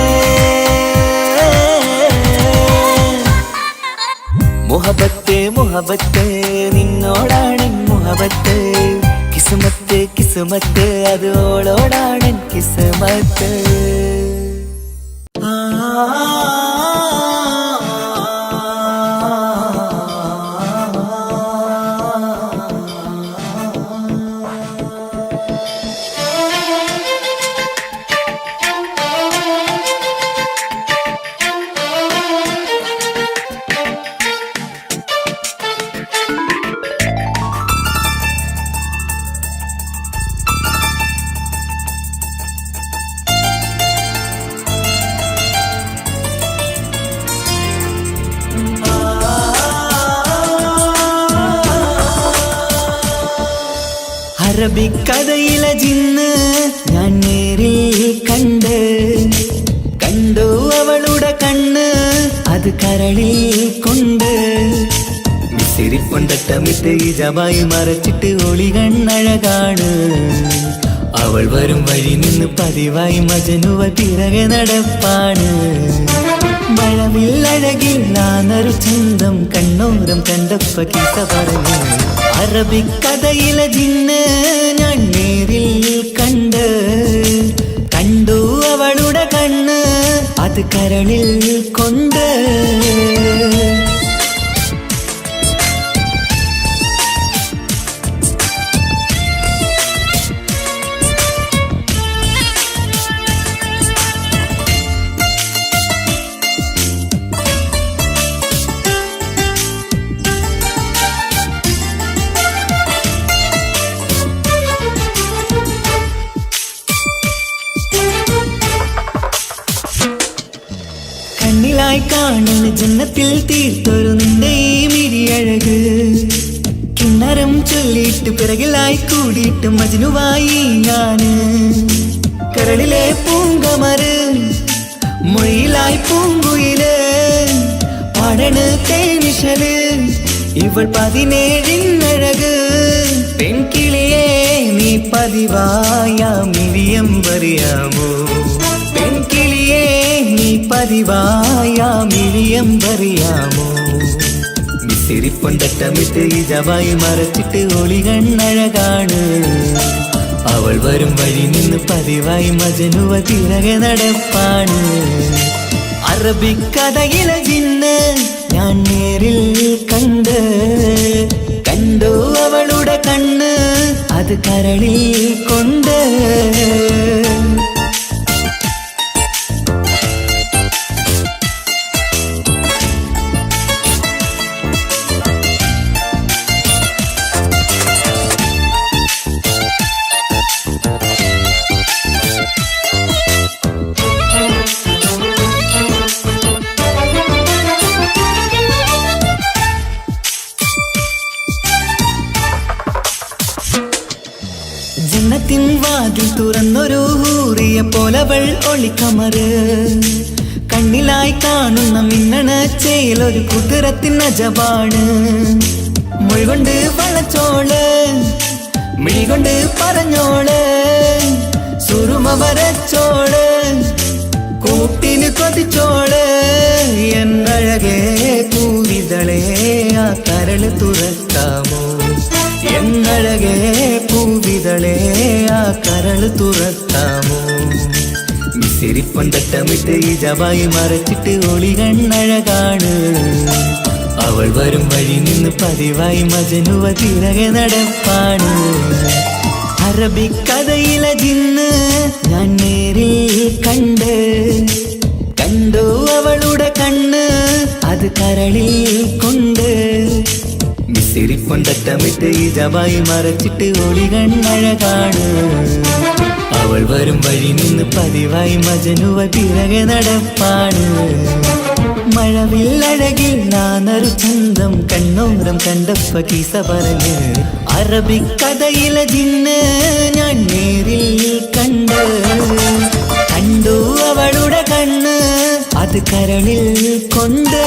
മുഹബത്ത് മുഹബത്ത് നിന്നോടാണ് മുഹബത്ത് കിസ്മത്ത് കിസ്മത്ത് അത് ഓളോടാണ് കിസ്മത്ത് അറബിക്കഥയിലെ ജിന്ന് ഞാൻ നേരിൽ കണ്ടു അവളുടെ കണ്ണ് അത് കരളിൽ കൊണ്ട് മിസിരിപ്പൊണ്ടട്ടമിട്ട് ഇജമായി മറച്ചിട്ട് ഒളി കണ്ണഴകാണ് അവൾ വരും വഴി നിന്ന് പതിവായി മജനുവ പിറകെ നടപ്പാണ് മഴവില്ലഴകിൽ നാനൊരു ചന്തം കണ്ണോരം കണ്ടപ്പ കീസ പറഞ്ഞു അറബിക്കഥയിലെ ജിന്ന് ഞാൻ നേരിൽ കണ്ടു അവളുടെ കണ്ണ് അത് കരളിൽ കൊണ്ട് കണ്ണിലായി കാണുന്ന ജന്നത്തിൽ തീർത്തൊരു നിന്റെ ഈ മിരിയഴക് കിണ്ണരം ചൊല്ലിയിട്ട് പിറകിലായി കൂടിയിട്ട് മജ്നുവായി ഞാന് കരളിലെ പൂങ്കമര് മൊഴിയിലായി പൂങ്കുയില് പാട തേനിശല് ഇവൾ 17 അഴക് പെൺകിളിയേ നീ പതിവായ മിഴിയം പറയാമോ പെൺകിളിയേ നീ പതിവായ മിഴിയം പറയാമോ മിസിരിപ്പൊണ്ടട്ടമിട്ട് ഇജവായി മറച്ചിട്ട് ഒളികണ്ണഴകാണ് അവൾ വരും വഴി നിന്ന് പതിവായി മജനുവ തിരകെ നടപ്പാണ് അറബിക്കഥയിലെ ജിന്ന് ഞാൻ നേരിൽ കണ്ടു അവളുടെ കണ്ണ് അത് കരളിൽ കൊണ്ട് ജന്നത്തിൻ വാതിൽ തുറന്നൊരു ഹൂറിയ പോലവൾ ഒളിക്കമറ് കണ്ണിലായി കാണുന്ന മിന്നണ ചേലൊരു കുതിരത്തിൻ അജപാണ് മൊഴികൊണ്ട് വളച്ചോള് മിഴികൊണ്ട് പറഞ്ഞോള് സുറുമ വരച്ചോള് കൂട്ടിന് കൊതിച്ചോള് എന്നഴകേ പൂവിതളേ ആ കരള് തുറക്കാമോ എന്നഴകേ പൂവിതളേ ആ കരള് തുറക്കാമോ മിസിരിപ്പൊണ്ടട്ടമിട്ട് ഇജവായി മറച്ചിട്ട് ഒളികണ്ണഴകാണ് അവൾ വരും വഴി നിന്ന് പതിവായി മജനുവ തിരകെ നടപ്പാണ് അറബിക്കഥയിലെ ജിന്ന് ഞാൻ നേരിൽ കണ്ടു അവളുടെ കണ്ണ് അത് കരളിൽ കൊണ്ട് മിസിരിപ്പൊണ്ടട്ടമിട്ട് ഇജവായി മറച്ചിട്ട് ഒളികണ്ണഴകാണ് അവൾ വരും വഴി നിന്ന് പതിവായി മജനുവ തിരകെ നടപ്പാണ് മഴവില്ലഴകിൽ നാനൊരു ചന്തം കണ്ണോരം കണ്ടപ്പ കീസ പറഞ്ഞ് അറബിക്കഥയിലെ ജിന്ന് ഞാൻ നേരിൽ കണ്ടു അവളുടെ കണ്ണ് അത് കരളിൽ കൊണ്ട്